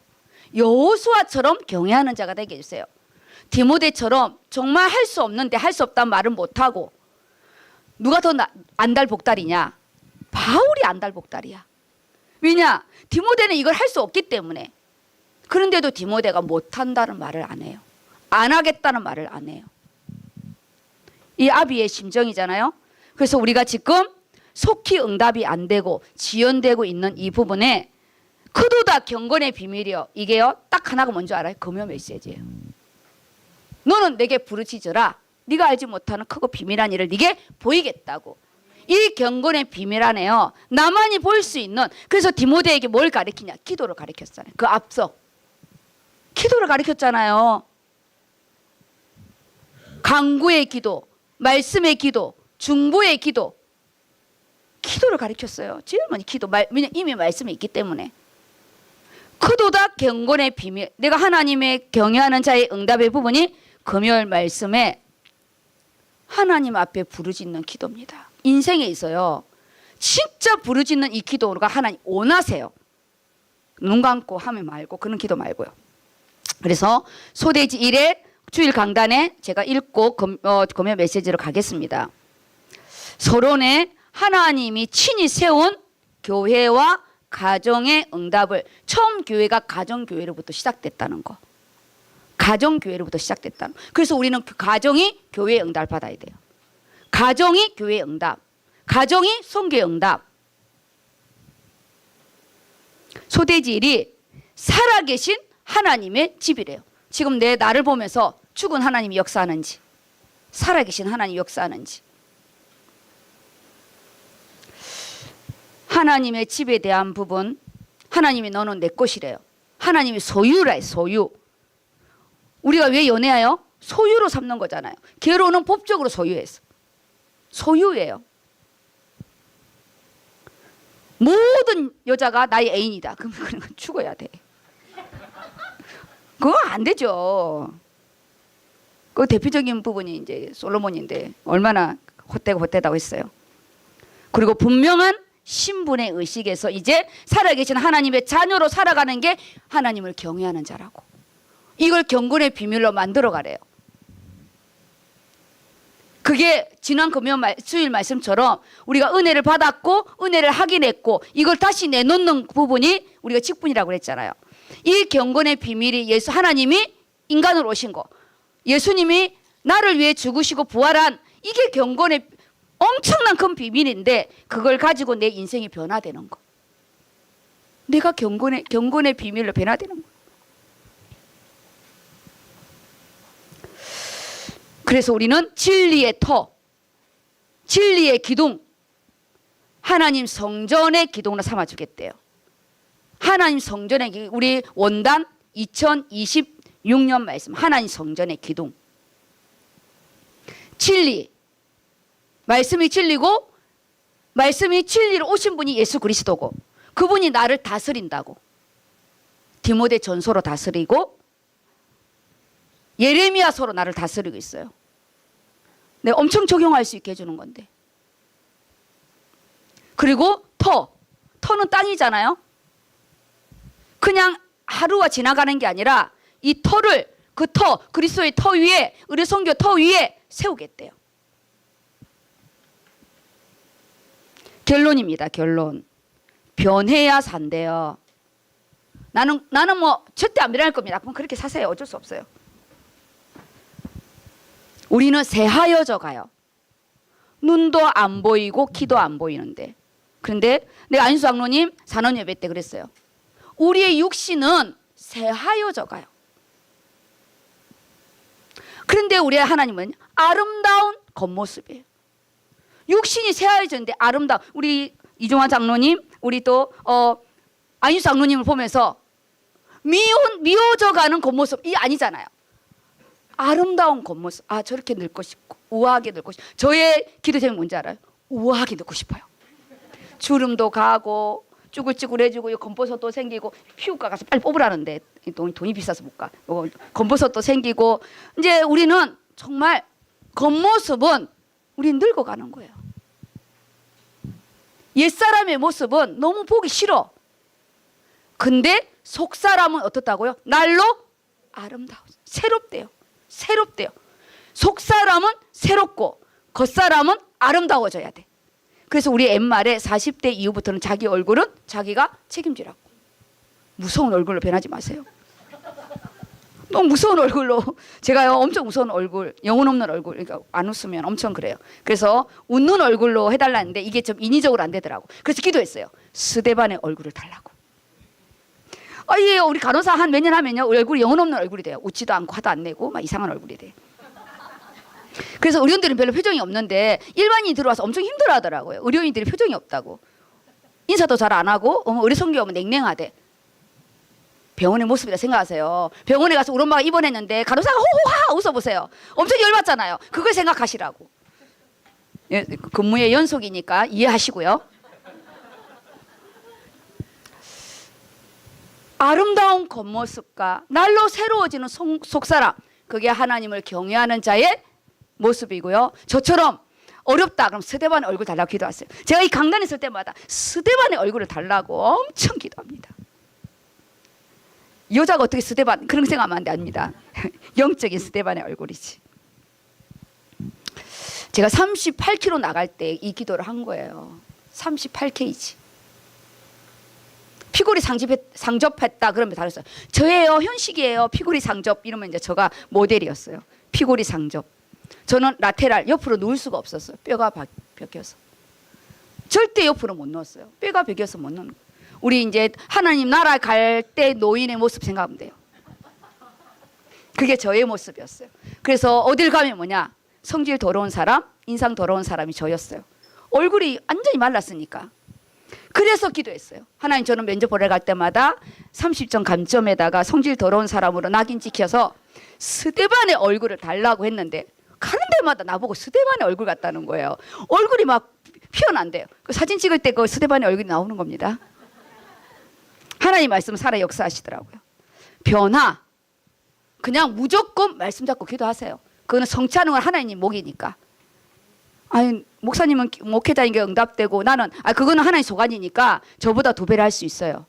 여호수아처럼 경외하는 자가 되게 해주세요. 디모데처럼 정말 할 수 없는데 할 수 없다는 말은 못하고, 누가 더 안달복달이냐? 바울이 안달복달이야. 왜냐? 디모데는 이걸 할 수 없기 때문에. 그런데도 디모데가 못한다는 말을 안 해요. 안 하겠다는 말을 안 해요. 이 아비의 심정이잖아요. 그래서 우리가 지금 속히 응답이 안 되고 지연되고 있는 이 부분에 크도다 경건의 비밀이요, 이게요 딱 하나가 뭔지 알아요? 금요 메시지예요. 너는 내게 부르짖으라. 네가 알지 못하는 크고 비밀한 일을 네게 보이겠다고. 이 경건의 비밀 안에요 나만이 볼 수 있는, 그래서 디모데에게 뭘 가르치냐? 기도를 가르쳤잖아요. 그 앞서 기도를 가르쳤잖아요. 강구의 기도, 말씀의 기도, 중보의 기도. 기도를 가르쳤어요. 제일 먼저 기도. 왜냐면 이미 말씀이 있기 때문에. 그도다 경건의 비밀. 내가 하나님의 경외하는 자의 응답의 부분이 금요일 말씀에 하나님 앞에 부르짖는 기도입니다. 인생에 있어요. 진짜 부르짖는 이 기도가 하나님 원하세요. 눈 감고 하면 말고 그런 기도 말고요. 그래서 소돼지 1회 주일 강단에 제가 읽고 금요 메시지로 가겠습니다. 서론에 하나님이 친히 세운 교회와 가정의 응답을, 처음 교회가 가정교회로부터 시작됐다는 거. 가정교회로부터 시작됐다는 거. 그래서 우리는 가정이 교회의 응답을 받아야 돼요. 가정이 교회의 응답, 가정이 선교의 응답. 소돼지일이 살아계신 하나님의 집이래요. 지금 내 나를 보면서 죽은 하나님이 역사하는지, 살아계신 하나님이 역사하는지. 하나님의 집에 대한 부분, 하나님이 너는 내 것이래요. 하나님이 소유라, 소유. 우리가 왜 연애해요? 소유로 삼는 거잖아요. 결혼은 법적으로 소유해서. 소유예요. 모든 여자가 나의 애인이다. 그러면 죽어야 돼. 그거 안 되죠. 그 대표적인 부분이 이제 솔로몬인데 얼마나 헛되다고 했어요. 그리고 분명한 신분의 의식에서 이제 살아계신 하나님의 자녀로 살아가는 게 하나님을 경외하는 자라고. 이걸 경건의 비밀로 만들어 가래요. 그게 지난 금요 수요일 말씀처럼 우리가 은혜를 받았고 은혜를 확인했고 이걸 다시 내놓는 부분이 우리가 직분이라고 그랬잖아요. 이 경건의 비밀이 예수 하나님이 인간으로 오신 거, 예수님이 나를 위해 죽으시고 부활한, 이게 경건의 엄청난 큰 비밀인데 그걸 가지고 내 인생이 변화되는 거. 내가 경건의 비밀로 변화되는 거. 그래서 우리는 진리의 터, 진리의 기둥, 하나님 성전의 기둥으로 삼아주겠대요. 하나님 성전의 우리 원단 2026년 말씀, 하나님 성전의 기둥. 진리, 말씀이 진리고 말씀이 진리로 오신 분이 예수 그리스도고 그분이 나를 다스린다고. 디모데 전서로 다스리고 예레미야서로 나를 다스리고 있어요. 내가 엄청 적용할 수 있게 해주는 건데. 그리고 터는 땅이잖아요. 그냥 하루가 지나가는 게 아니라 이 터를, 그 터, 그리스도의 터 위에, 의료선교 터 위에 세우겠대요. 결론입니다. 결론. 변해야 산대요. 나는 뭐 절대 안 변할 겁니다. 그럼 그렇게 사세요. 어쩔 수 없어요. 우리는 새하여져 가요. 눈도 안 보이고 귀도 안 보이는데. 그런데 내가 안수 장로님 산원예배 때 그랬어요. 우리의 육신은 새하여져 가요. 그런데 우리의 하나님은 아름다운 겉모습이에요. 육신이 새하여졌는데 아름다운, 우리 이종환 장로님, 우리 또 안수 장로님을 보면서 미워져가는 겉모습 이 아니잖아요. 아름다운 겉모습. 아, 저렇게 늙고 싶고 우아하게 늙고 싶고. 저의 기도 제목이 뭔지 알아요? 우아하게 늙고 싶어요. 주름도 가고 쭈글쭈글해지고 검버섯도 생기고 피부과 가서 빨리 뽑으라는데 돈이 비싸서 못 가. 검버섯도 생기고. 이제 우리는 정말 겉모습은 우리는 늙어가는 거예요. 옛사람의 모습은 너무 보기 싫어. 근데 속사람은 어떻다고요? 날로 아름다워. 새롭대요. 새롭대요. 속사람은 새롭고 겉사람은 아름다워져야 돼. 그래서 우리 옛말에 40대 이후부터는 자기 얼굴은 자기가 책임지라고. 무서운 얼굴로 변하지 마세요. 너무 무서운 얼굴로. 제가요 엄청 무서운 얼굴, 영혼 없는 얼굴, 그러니까 안 웃으면 엄청 그래요. 그래서 웃는 얼굴로 해달라는데 이게 좀 인위적으로 안 되더라고. 그래서 기도했어요. 스데반의 얼굴을 달라고. 예, 우리 간호사 한 몇 년 하면요 얼굴이 영혼 없는 얼굴이 돼요. 웃지도 않고 화도 안 내고 막 이상한 얼굴이 돼. 그래서 의료인들은 별로 표정이 없는데 일반인이 들어와서 엄청 힘들어하더라고요. 의료인들이 표정이 없다고. 인사도 잘 안 하고 의료선교 오면 냉랭하대. 병원의 모습이다 생각하세요. 병원에 가서 우리 엄마가 입원했는데 간호사가 호호하 웃어보세요. 엄청 열받잖아요. 그걸 생각하시라고. 근무의 연속이니까 이해하시고요. 아름다운 겉모습과 날로 새로워지는 속사람, 그게 하나님을 경외하는 자의 모습이고요. 저처럼 어렵다 그럼 스데반의 얼굴 달라고 기도하세요. 제가 이 강단에 있을 때마다 스데반의 얼굴을 달라고 엄청 기도합니다. 여자가 어떻게 스데반 그런 생각하면 안 됩니다. 영적인 스데반의 얼굴이지. 제가 38kg 나갈 때 이 기도를 한 거예요. 38kg. 피골이 상접했다 그러면 다르어요. 저예요, 현식이에요, 피골이 상접 이러면 이제 저가 모델이었어요. 피골이 상접. 저는 라테랄 옆으로 누울 수가 없었어요. 뼈가 벽혀서. 절대 옆으로 못 누웠어요. 뼈가 벽여서 못 누는 거예요. 우리 이제 하나님 나라 갈 때 노인의 모습 생각하면 돼요. 그게 저의 모습이었어요. 그래서 어딜 가면 뭐냐, 성질 더러운 사람, 인상 더러운 사람이 저였어요. 얼굴이 완전히 말랐으니까. 그래서 기도했어요. 하나님, 저는 면접 보러 갈 때마다 30점 감점에다가 성질 더러운 사람으로 낙인 찍혀서 스데반의 얼굴을 달라고 했는데 가는 데마다 나보고 스데반의 얼굴 같다는 거예요. 얼굴이 막 피어난대요. 그 사진 찍을 때 그 스데반의 얼굴이 나오는 겁니다. 하나님 말씀 살아 역사하시더라고요. 변화. 그냥 무조건 말씀 잡고 기도하세요. 그거는 성찬응을 하나님 목이니까. 아니, 목사님은 목회자인 게 응답되고 나는 그거는 하나님 소관이니까 저보다 2배를 할 수 있어요.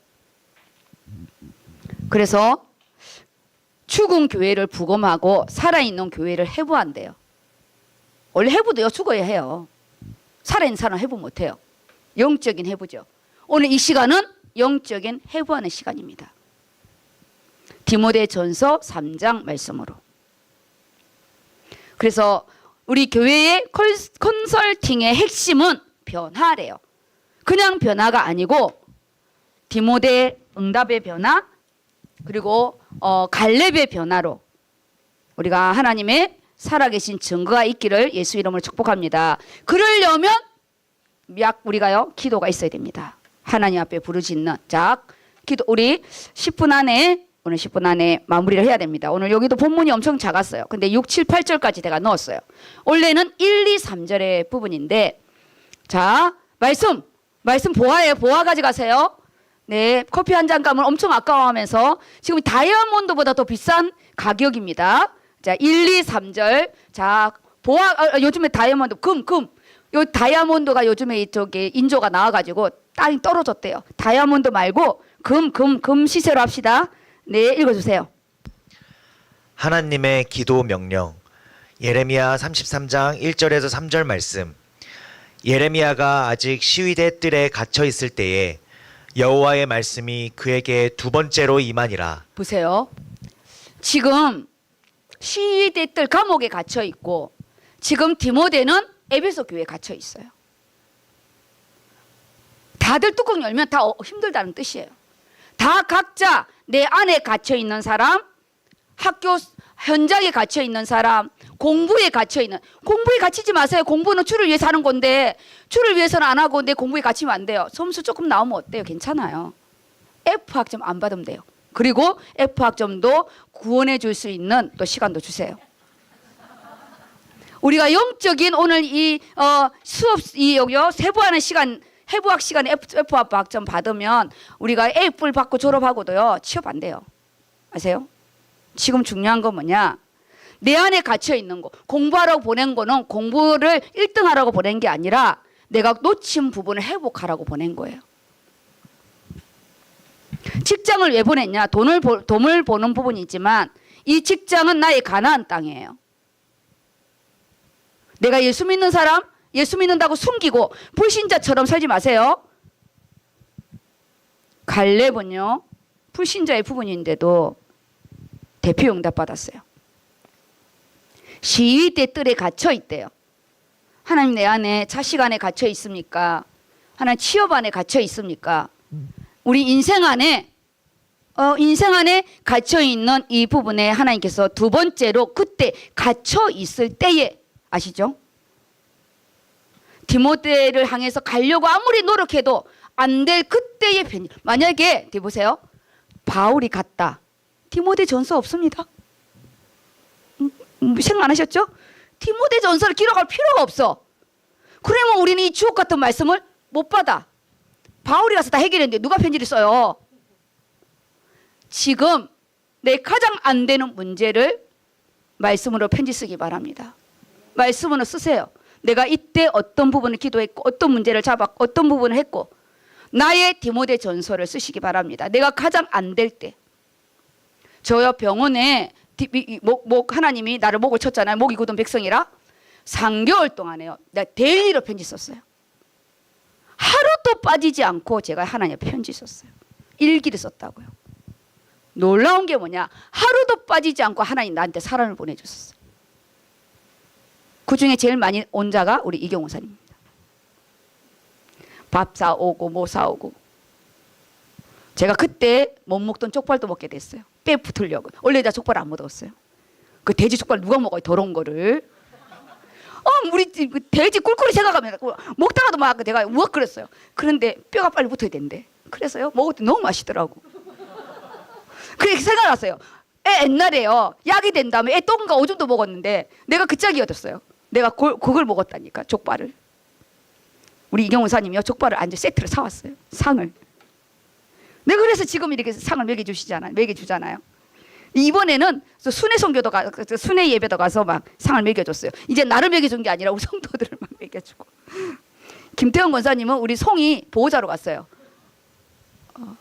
그래서 죽은 교회를 부검하고 살아있는 교회를 해부한대요. 원래 해부도요, 죽어야 해요. 살아있는 사람 해부 못해요. 영적인 해부죠. 오늘 이 시간은 영적인 해부하는 시간입니다. 디모데전서 3장 말씀으로. 그래서 우리 교회의 컨설팅의 핵심은 변화래요. 그냥 변화가 아니고 디모데 응답의 변화, 그리고 갈렙의 변화로 우리가 하나님의 살아계신 증거가 있기를 예수 이름으로 축복합니다. 그러려면 우리가요, 기도가 있어야 됩니다. 하나님 앞에 부르짖는. 자, 기도 우리 10분 안에, 오늘 10분 안에 마무리를 해야 됩니다. 오늘 여기도 본문이 엄청 작았어요. 근데 6, 7, 8절까지 제가 넣었어요. 원래는 1, 2, 3절의 부분인데, 자, 말씀 보아예요. 보아 가져가세요. 네, 커피 한 잔 값을 엄청 아까워하면서 지금 다이아몬드보다 더 비싼 가격입니다. 자, 1, 2, 3절. 자, 보아, 요즘에 다이아몬드, 금. 요 다이아몬드가 요즘에 이쪽에 인조가 나와가지고 땅이 떨어졌대요. 다이아몬드 말고 금 시세로 합시다. 네, 읽어주세요. 하나님의 기도 명령. 예레미야 33장 1절에서 3절 말씀. 예레미야가 아직 시위대 뜰에 갇혀 있을 때에 여호와의 말씀이 그에게 2번째로 임하니라. 보세요. 지금 시위대 뜰 감옥에 갇혀 있고, 지금 디모데는 에베소 교회에 갇혀 있어요. 다들 뚜껑 열면 다 힘들다는 뜻이에요. 다 각자 내 안에 갇혀 있는 사람, 학교 현장에 갇혀 있는 사람, 공부에 갇혀 있는. 공부에 갇히지 마세요. 공부는 주를 위해서 하는 건데 주를 위해서는 안 하고 내 공부에 갇히면 안 돼요. 점수 조금 나오면 어때요? 괜찮아요. F학점 안 받으면 돼요. 그리고 F학점도 구원해 줄 수 있는 또 시간도 주세요. 우리가 영적인 오늘 이 수업 여기요 세부하는 시간, 해부학 시간에 F학점 받으면 우리가 A뿔 받고 졸업하고도요 취업 안 돼요. 아세요? 지금 중요한 건 뭐냐? 내 안에 갇혀 있는 거. 공부하라고 보낸 거는 공부를 1등 하라고 보낸 게 아니라 내가 놓친 부분을 회복하라고 보낸 거예요. 직장을 왜 보냈냐? 돈을 보는 부분이 있지만 이 직장은 나의 가나안 땅이에요. 내가 예수 믿는 사람, 예수 믿는다고 숨기고 불신자처럼 살지 마세요. 갈렙은요, 불신자의 부분인데도 대표 응답 받았어요. 시위대 뜰에 갇혀 있대요. 하나님, 내 안에 자식 안에 갇혀 있습니까? 하나님, 취업 안에 갇혀 있습니까? 우리 인생 안에 갇혀 있는 이 부분에 하나님께서 2번째로 그때 갇혀 있을 때에, 아시죠? 디모데를 향해서 가려고 아무리 노력해도 안 될 그때의 편지. 만약에 보세요, 바울이 갔다. 디모데 전서 없습니다. 생각 안 하셨죠? 디모데 전서를 기록할 필요가 없어. 그러면 우리는 이 주옥 같은 말씀을 못 받아. 바울이 가서 다 해결했는데 누가 편지를 써요? 지금 내 가장 안 되는 문제를 말씀으로 편지 쓰기 바랍니다. 말씀으로 쓰세요. 내가 이때 어떤 부분을 기도했고 어떤 문제를 잡았고 어떤 부분을 했고 나의 디모데 전서를 쓰시기 바랍니다. 내가 가장 안 될 때. 저요 병원에 하나님이 나를 목을 쳤잖아요. 목이 굳은 백성이라 3개월 동안에요. 내가 데일리로 편지 썼어요. 하루도 빠지지 않고 제가 하나님께 편지 썼어요. 일기를 썼다고요. 놀라운 게 뭐냐? 하루도 빠지지 않고 하나님 나한테 사람을 보내줬었어요. 그 중에 제일 많이 온 자가 우리 이경호 사님입니다. 밥 사오고 뭐 사오고. 제가 그때 못 먹던 족발도 먹게 됐어요. 뼈 붙으려고. 원래 나 족발 안 먹었어요. 그 돼지 족발 누가 먹어요? 더러운 거를. 우리 돼지 꿀꿀이 생각하면 먹다가도 막 내가 우악 그랬어요. 그런데 뼈가 빨리 붙어야 된대. 그래서요 먹을 때 너무 맛있더라고. 그렇게 생각났어요. 애 옛날에요 약이 된 다음에 애 똥과 오줌도 먹었는데 내가 그 짝이었어요. 내가 그걸 먹었다니까 족발을. 우리 이경호 사님이요 족발을 완전 세트를 사왔어요. 상을. 내가 그래서 지금 이렇게 상을 먹여주잖아요. 이번에는 순회 선교도 순회 예배도 가서 막 상을 먹여줬어요. 이제 나를 먹여준 게 아니라 우리 성도들을 막 먹여주고. 김태형 권사님은 우리 송이 보호자로 갔어요.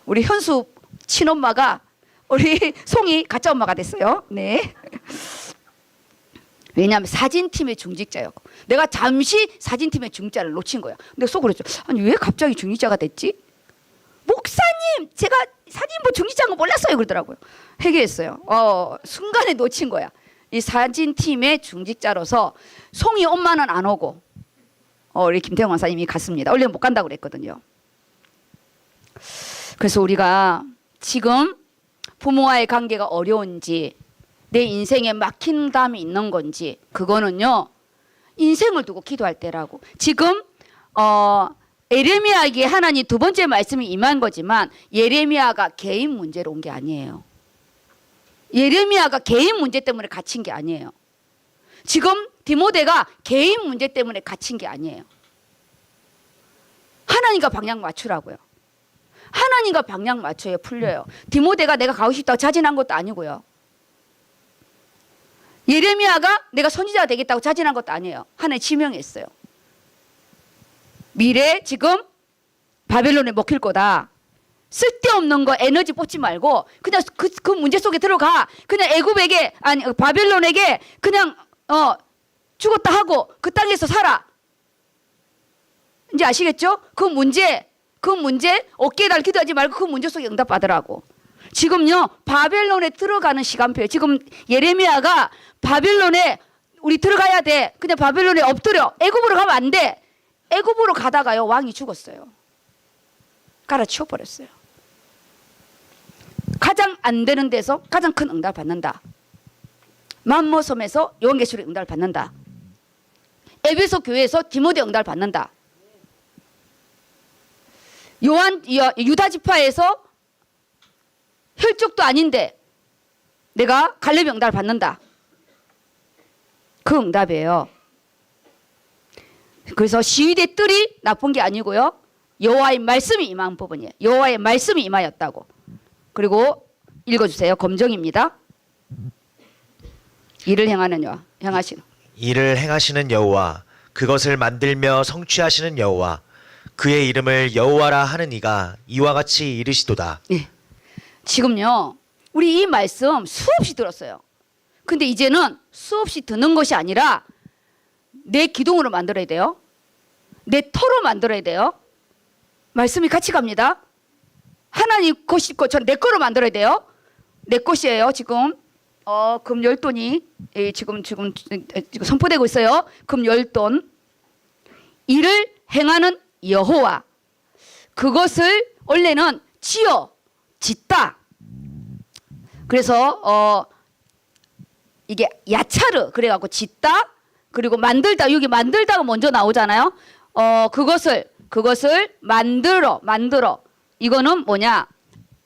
우리 현수 친엄마가 우리 송이 가짜 엄마가 됐어요. 네. 왜냐하면 사진팀의 중직자였고 내가 잠시 사진팀의 중직자를 놓친 거야. 근데 속으로 했죠. 아니 왜 갑자기 중직자가 됐지? 목사님 제가 사진부 중직자인 거 몰랐어요 그러더라고요. 회개했어요. 순간에 놓친 거야. 이 사진팀의 중직자로서 송이 엄마는 안 오고 우리 김태형 원사님이 갔습니다. 원래 못 간다고 그랬거든요. 그래서 우리가 지금 부모와의 관계가 어려운지 내 인생에 막힌 감이 있는 건지 그거는요 인생을 두고 기도할 때라고. 지금 예레미야에게 하나님 두 번째 말씀이 임한 거지만 예레미야가 개인 문제로 온 게 아니에요. 예레미야가 개인 문제 때문에 갇힌 게 아니에요. 지금 디모데가 개인 문제 때문에 갇힌 게 아니에요. 하나님과 방향 맞추라고요. 하나님과 방향 맞춰야 풀려요. 디모데가 내가 가고 싶다고 자진한 것도 아니고요. 예레미야가 내가 선지자가 되겠다고 자진한 것도 아니에요. 하나님 지명했어요. 미래 지금 바벨론에 먹힐 거다. 쓸데없는 거 에너지 뻗지 말고 그냥 그 문제 속에 들어가. 그냥 애굽에게 아니 바벨론에게 그냥 죽었다 하고 그 땅에서 살아. 이제 아시겠죠? 그 문제 어깨에 달 기도하지 말고 그 문제 속에 응답 받으라고. 지금요 바벨론에 들어가는 시간표예요. 지금 예레미야가 바벨론에 우리 들어가야 돼. 그냥 바벨론에 엎드려. 애굽으로 가면 안 돼. 애굽으로 가다가요 왕이 죽었어요. 갈아치워 버렸어요. 가장 안 되는 데서 가장 큰 응답을 받는다. 만모섬에서 요한계시록 응답을 받는다. 에베소 교회에서 디모데 응답을 받는다. 유다 지파에서 혈족도 아닌데 내가 갈렙의 응답을 받는다. 그 응답이에요. 그래서 시위대 뜰이 나쁜 게 아니고요. 여호와의 말씀이 임한 부분이에요. 여호와의 말씀이 임하였다고. 그리고 읽어주세요. 검정입니다. 일을 행하시는 여호와 그것을 만들며 성취하시는 여호와 그의 이름을 여호와라 하는 이가 이와 같이 이르시도다. 예. 지금요 우리 이 말씀 수없이 들었어요. 근데 이제는 수없이 듣는 것이 아니라 내 기둥으로 만들어야 돼요. 내 터로 만들어야 돼요. 말씀이 같이 갑니다. 하나님 것이 있고 전 내 거로 만들어야 돼요. 내 것이에요. 지금 금 10돈이 지금 선포되고 있어요. 금 10돈. 이를 행하는 여호와 그것을 원래는 짓다. 그래서 이게 야차르 그래갖고 짓다 그리고 만들다. 여기 만들다가 먼저 나오잖아요. 그것을 만들어 이거는 뭐냐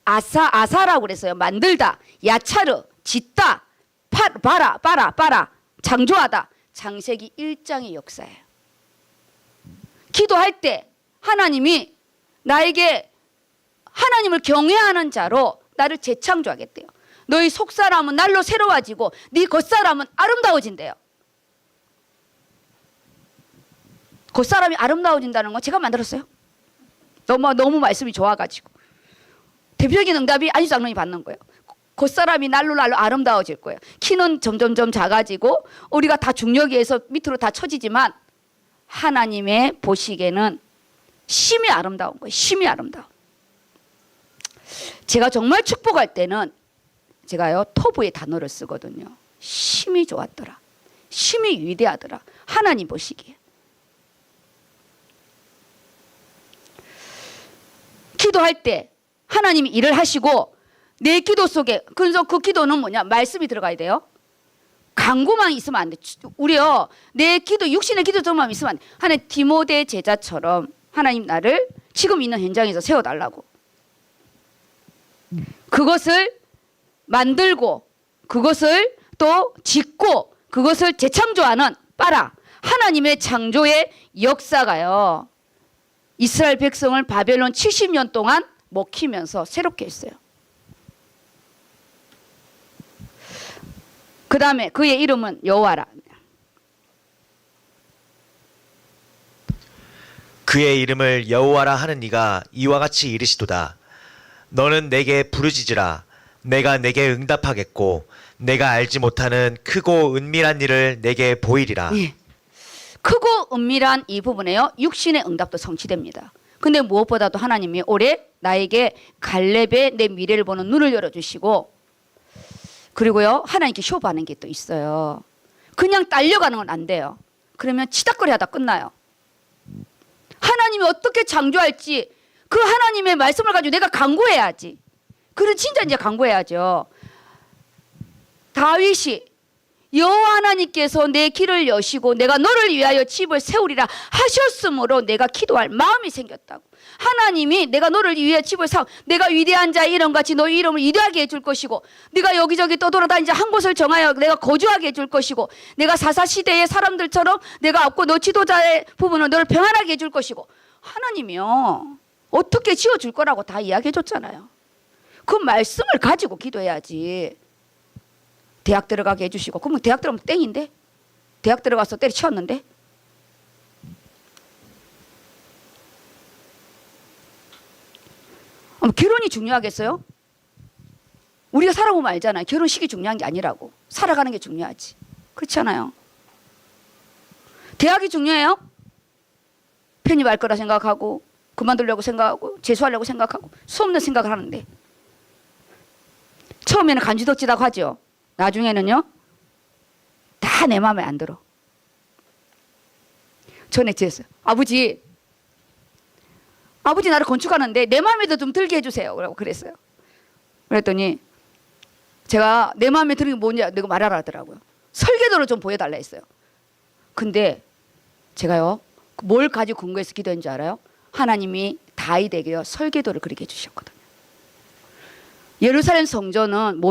아사라고 그랬어요. 만들다 야차르 짓다 빨아 창조하다. 창세기 1장의 역사예요. 기도할 때 하나님이 나에게 하나님을 경외하는 자로 나를 재창조하겠대요. 너희 속사람은 날로 새로워지고 네 겉사람은 아름다워진대요. 겉사람이 아름다워진다는 건 제가 만들었어요. 너무 말씀이 좋아가지고. 대표적인 응답이 안희수 장로님이 받는 거예요. 겉사람이 날로 아름다워질 거예요. 키는 점점점 작아지고 우리가 다 중력에서 밑으로 다 처지지만 하나님의 보시기에는 심히 아름다운 거예요. 심히 아름다워. 제가 정말 축복할 때는 제가요 토부의 단어를 쓰거든요. 심히 좋았더라. 심히 위대하더라. 하나님 보시기에. 기도할 때 하나님이 일을 하시고 내 기도 속에 그래서 그 기도는 뭐냐? 말씀이 들어가야 돼요. 강구만 있으면 안 돼. 우리요 내 기도 육신의 기도만 있으면 안 돼. 하나님 디모데 제자처럼 하나님 나를 지금 있는 현장에서 세워달라고. 그것을 만들고 그것을 또 짓고 그것을 재창조하는 빠라 하나님의 창조의 역사가요. 이스라엘 백성을 바벨론 70년 동안 먹히면서 새롭게 했어요. 그 다음에 그의 이름은 여호와라. 그의 이름을 여호와라 하는 이가 이와 같이 이르시도다. 너는 내게 부르짖으라. 내가 내게 응답하겠고 내가 알지 못하는 크고 은밀한 일을 내게 보이리라. 예. 크고 은밀한 이 부분에요. 육신의 응답도 성취됩니다. 근데 무엇보다도 하나님이 올해 나에게 갈렙의 내 미래를 보는 눈을 열어주시고 그리고요 하나님께 쇼부하는 게 또 있어요. 그냥 딸려가는 건 안 돼요. 그러면 치닥거리 하다 끝나요. 하나님이 어떻게 창조할지 그 하나님의 말씀을 가지고 내가 강구해야지. 그래 진짜 이제 강구해야죠. 다윗이 여호와 하나님께서 내 길을 여시고 내가 너를 위하여 집을 세우리라 하셨으므로 내가 기도할 마음이 생겼다고. 하나님이 내가 너를 위해 집을 세워 내가 위대한 자의 이름같이 너의 이름을 위대하게 해줄 것이고 네가 여기저기 떠돌아다니자 한 곳을 정하여 내가 거주하게 해줄 것이고 내가 사사시대의 사람들처럼 내가 없고 너 지도자의 부분은 너를 평안하게 해줄 것이고 하나님이요 어떻게 지어줄 거라고 다 이야기해 줬잖아요. 그 말씀을 가지고 기도해야지. 대학 들어가게 해주시고 그러면 대학 들어가면 땡인데 대학 들어가서 때려치웠는데 결혼이 중요하겠어요? 우리가 살아보면 알잖아요. 결혼식이 중요한 게 아니라고. 살아가는 게 중요하지. 그렇잖아요. 대학이 중요해요? 편입할 거라 생각하고 그만두려고 생각하고 재수하려고 생각하고 수없는 생각을 하는데 처음에는 간지덕지다고 하죠. 나중에는요 다 내 마음에 안 들어. 전에 지었어요. 아버지 나를 건축하는데 내 마음에도 좀 들게 해주세요. 라고 그랬어요. 그랬더니 제가 내 마음에 드는 게 뭐냐 내가 말하라 하더라고요. 설계도를 좀 보여달라 했어요. 근데 제가요 뭘 가지고 근거해서 기도했는 줄 알아요? 하나님이 다윗에게요 설계도를 그리게 해주셨거든요. 예루살렘 성전은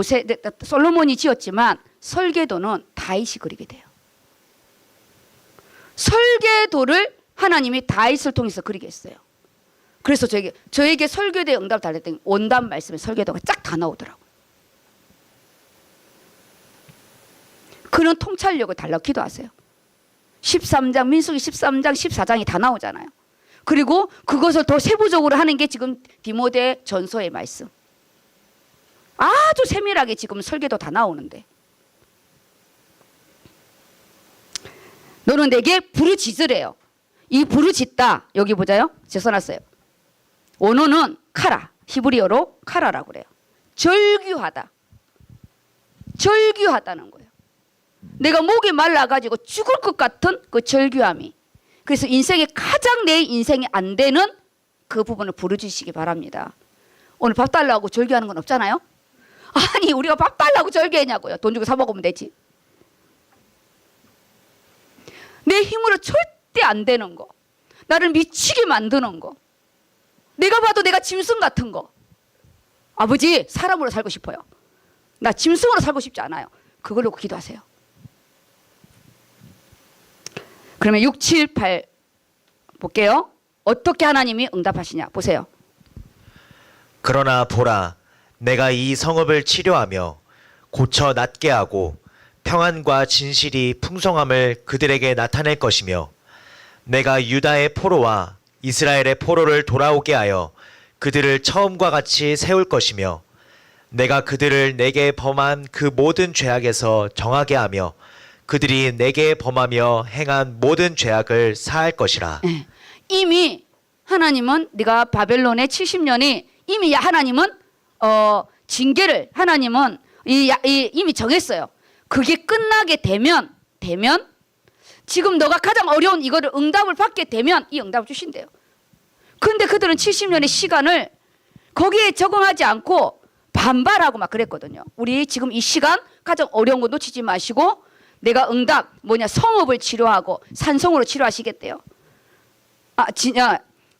솔로몬이 지었지만 설계도는 다윗이 그리게 돼요. 설계도를 하나님이 다윗을 통해서 그리게 했어요. 그래서 저에게 설교대에 응답을 달랬더니 원단 말씀에 설계도가 쫙 다 나오더라고요. 그런 통찰력을 달라고 기도하세요. 13장 민수기 13장 14장이 다 나오잖아요. 그리고 그것을 더 세부적으로 하는 게 지금 디모데 전서의 말씀. 아주 세밀하게 지금 설계도 다 나오는데 너는 내게 부르짖으래요. 이 부르짖다 여기 보자요. 제가 써놨어요. 원어는 카라 히브리어로 카라라고 그래요. 절규하다. 절규하다는 거예요. 내가 목이 말라가지고 죽을 것 같은 그 절규함이. 그래서 인생에 가장 내 인생에 안 되는 그 부분을 부르짖으시기 바랍니다. 오늘 밥 달라고 절규하는 건 없잖아요. 아니 우리가 밥 달라고 절규했냐고요. 돈 주고 사 먹으면 되지. 내 힘으로 절대 안 되는 거. 나를 미치게 만드는 거. 내가 봐도 내가 짐승 같은 거. 아버지 사람으로 살고 싶어요. 나 짐승으로 살고 싶지 않아요. 그걸 놓고 기도하세요. 그러면 6, 7, 8 볼게요. 어떻게 하나님이 응답하시냐 보세요. 그러나 보라 내가 이 성읍을 치료하며 고쳐 낫게 하고 평안과 진실이 풍성함을 그들에게 나타낼 것이며 내가 유다의 포로와 이스라엘의 포로를 돌아오게 하여 그들을 처음과 같이 세울 것이며 내가 그들을 내게 범한 그 모든 죄악에서 정하게 하며 그들이 내게 범하며 행한 모든 죄악을 사할 것이라. 예. 이미 하나님은 네가 바벨론의 70년이 이미 하나님은 징계를 하나님은 이미 정했어요. 그게 끝나게 되면 지금 너가 가장 어려운 이거를 응답을 받게 되면 이 응답을 주신대요. 그런데 그들은 70년의 시간을 거기에 적응하지 않고 반발하고 막 그랬거든요. 우리 지금 이 시간 가장 어려운 거 놓치지 마시고 내가 응답 성읍을 치료하고 산성으로 치료하시겠대요.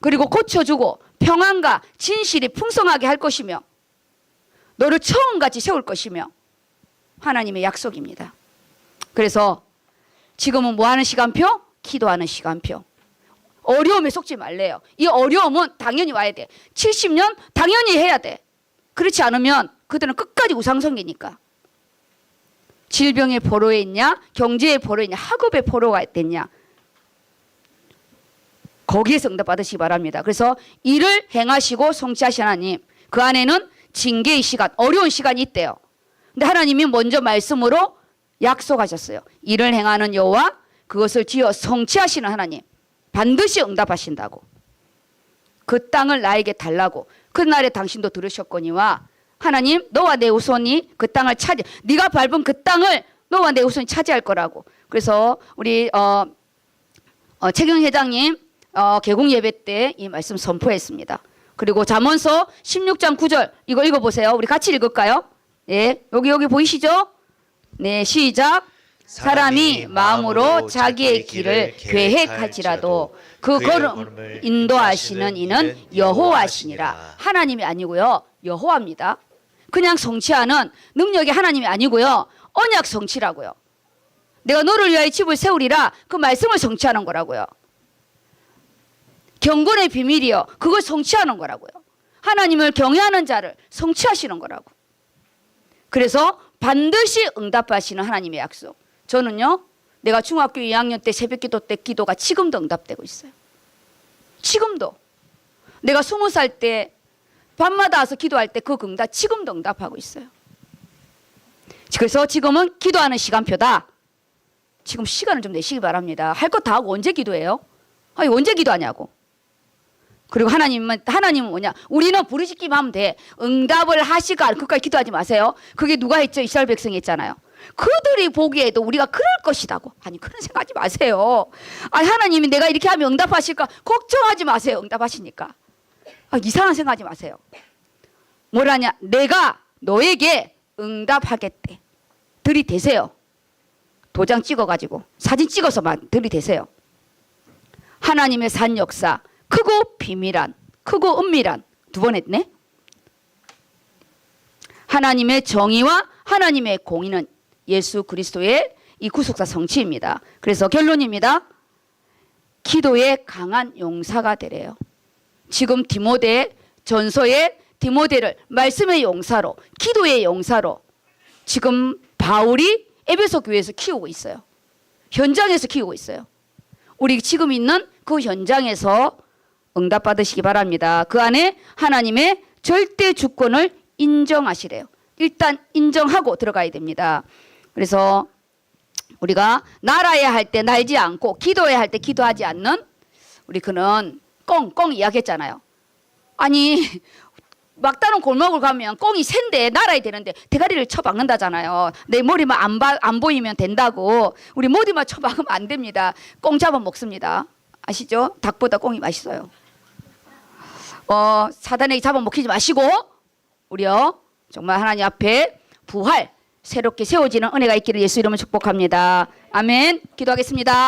그리고 고쳐주고 평안과 진실이 풍성하게 할 것이며 너를 처음같이 세울 것이며 하나님의 약속입니다. 그래서 지금은 뭐 하는 시간표? 기도하는 시간표. 어려움에 속지 말래요. 이 어려움은 당연히 와야 돼. 70년 당연히 해야 돼. 그렇지 않으면 그들은 끝까지 우상성기니까. 질병의 포로에 있냐, 경제의 포로에 있냐, 학업의 포로가 됐냐. 거기에서 응답 받으시기 바랍니다. 그래서 일을 행하시고 성취하신 하나님, 그 안에는 징계의 시간, 어려운 시간이 있대요. 근데 하나님이 먼저 말씀으로 약속하셨어요. 일을 행하는 여호와, 그것을 지어 성취하시는 하나님, 반드시 응답하신다고. 그 땅을 나에게 달라고. 그날에 당신도 들으셨거니와 하나님, 너와 내 후손이 그 땅을 네가 밟은 그 땅을 너와 내 후손이 차지할 거라고. 그래서 우리 최경 회장님 개국 예배 때 이 말씀 선포했습니다. 그리고 잠언서 16장 9절 이거 읽어보세요. 우리 같이 읽을까요? 예, 여기 보이시죠? 네, 시작. 사람이 마음으로 자기의 길을 계획할지라도 그 걸음을 인도하시는 이는 여호와시니라. 하나님이 아니고요, 여호와입니다. 그냥 성취하는 능력이 하나님이 아니고요, 언약 성취라고요. 내가 너를 위하여 집을 세우리라, 그 말씀을 성취하는 거라고요. 경건의 비밀이요, 그걸 성취하는 거라고요. 하나님을 경외하는 자를 성취하시는 거라고. 그래서 반드시 응답하시는 하나님의 약속. 저는요, 내가 중학교 2학년 때 새벽기도 때 기도가 지금도 응답되고 있어요. 지금도. 내가 20살 때 밤마다 와서 기도할 때 그 응답 지금도 응답하고 있어요. 그래서 지금은 기도하는 시간표다. 지금 시간을 좀 내시기 바랍니다. 할 것 다 하고 언제 기도해요? 아니, 언제 기도하냐고. 그리고 하나님은 뭐냐? 우리는 부르짖기만 하면 돼. 응답을 하시가 그까지 기도하지 마세요. 그게 누가 했죠? 이스라엘 백성이 했잖아요. 그들이 보기에도 우리가 그럴 것이라고. 아니, 그런 생각하지 마세요. 아니, 하나님이 내가 이렇게 하면 응답하실까? 걱정하지 마세요. 응답하시니까. 이상한 생각하지 마세요. 뭐라냐? 내가 너에게 응답하겠대. 들이대세요. 도장 찍어가지고 사진 찍어서만 들이대세요. 하나님의 산 역사, 크고 비밀한, 크고 은밀한, 두 번 했네. 하나님의 정의와 하나님의 공의는 예수 그리스도의 이 구속사 성취입니다. 그래서 결론입니다. 기도의 강한 용사가 되래요. 지금 디모데 전서의 디모데를 말씀의 용사로, 기도의 용사로 지금 바울이 에베소 교회에서 키우고 있어요. 현장에서 키우고 있어요. 우리 지금 있는 그 현장에서 응답 받으시기 바랍니다. 그 안에 하나님의 절대 주권을 인정하시래요. 일단 인정하고 들어가야 됩니다. 그래서 우리가 날아야 할 때 날지 않고 기도해야 할 때 기도하지 않는 우리 그는 꽁 이야기했잖아요. 아니, 막다른 골목을 가면 꽁이 샌데 날아야 되는데 대가리를 쳐박는다잖아요. 내 머리만 안 보이면 된다고. 우리 머리만 쳐박으면 안 됩니다. 꽁 잡아 먹습니다. 아시죠? 닭보다 꽁이 맛있어요. 사단에게 잡아먹히지 마시고 우리요 정말 하나님 앞에 부활 새롭게 세워지는 은혜가 있기를 예수 이름으로 축복합니다. 아멘. 기도하겠습니다.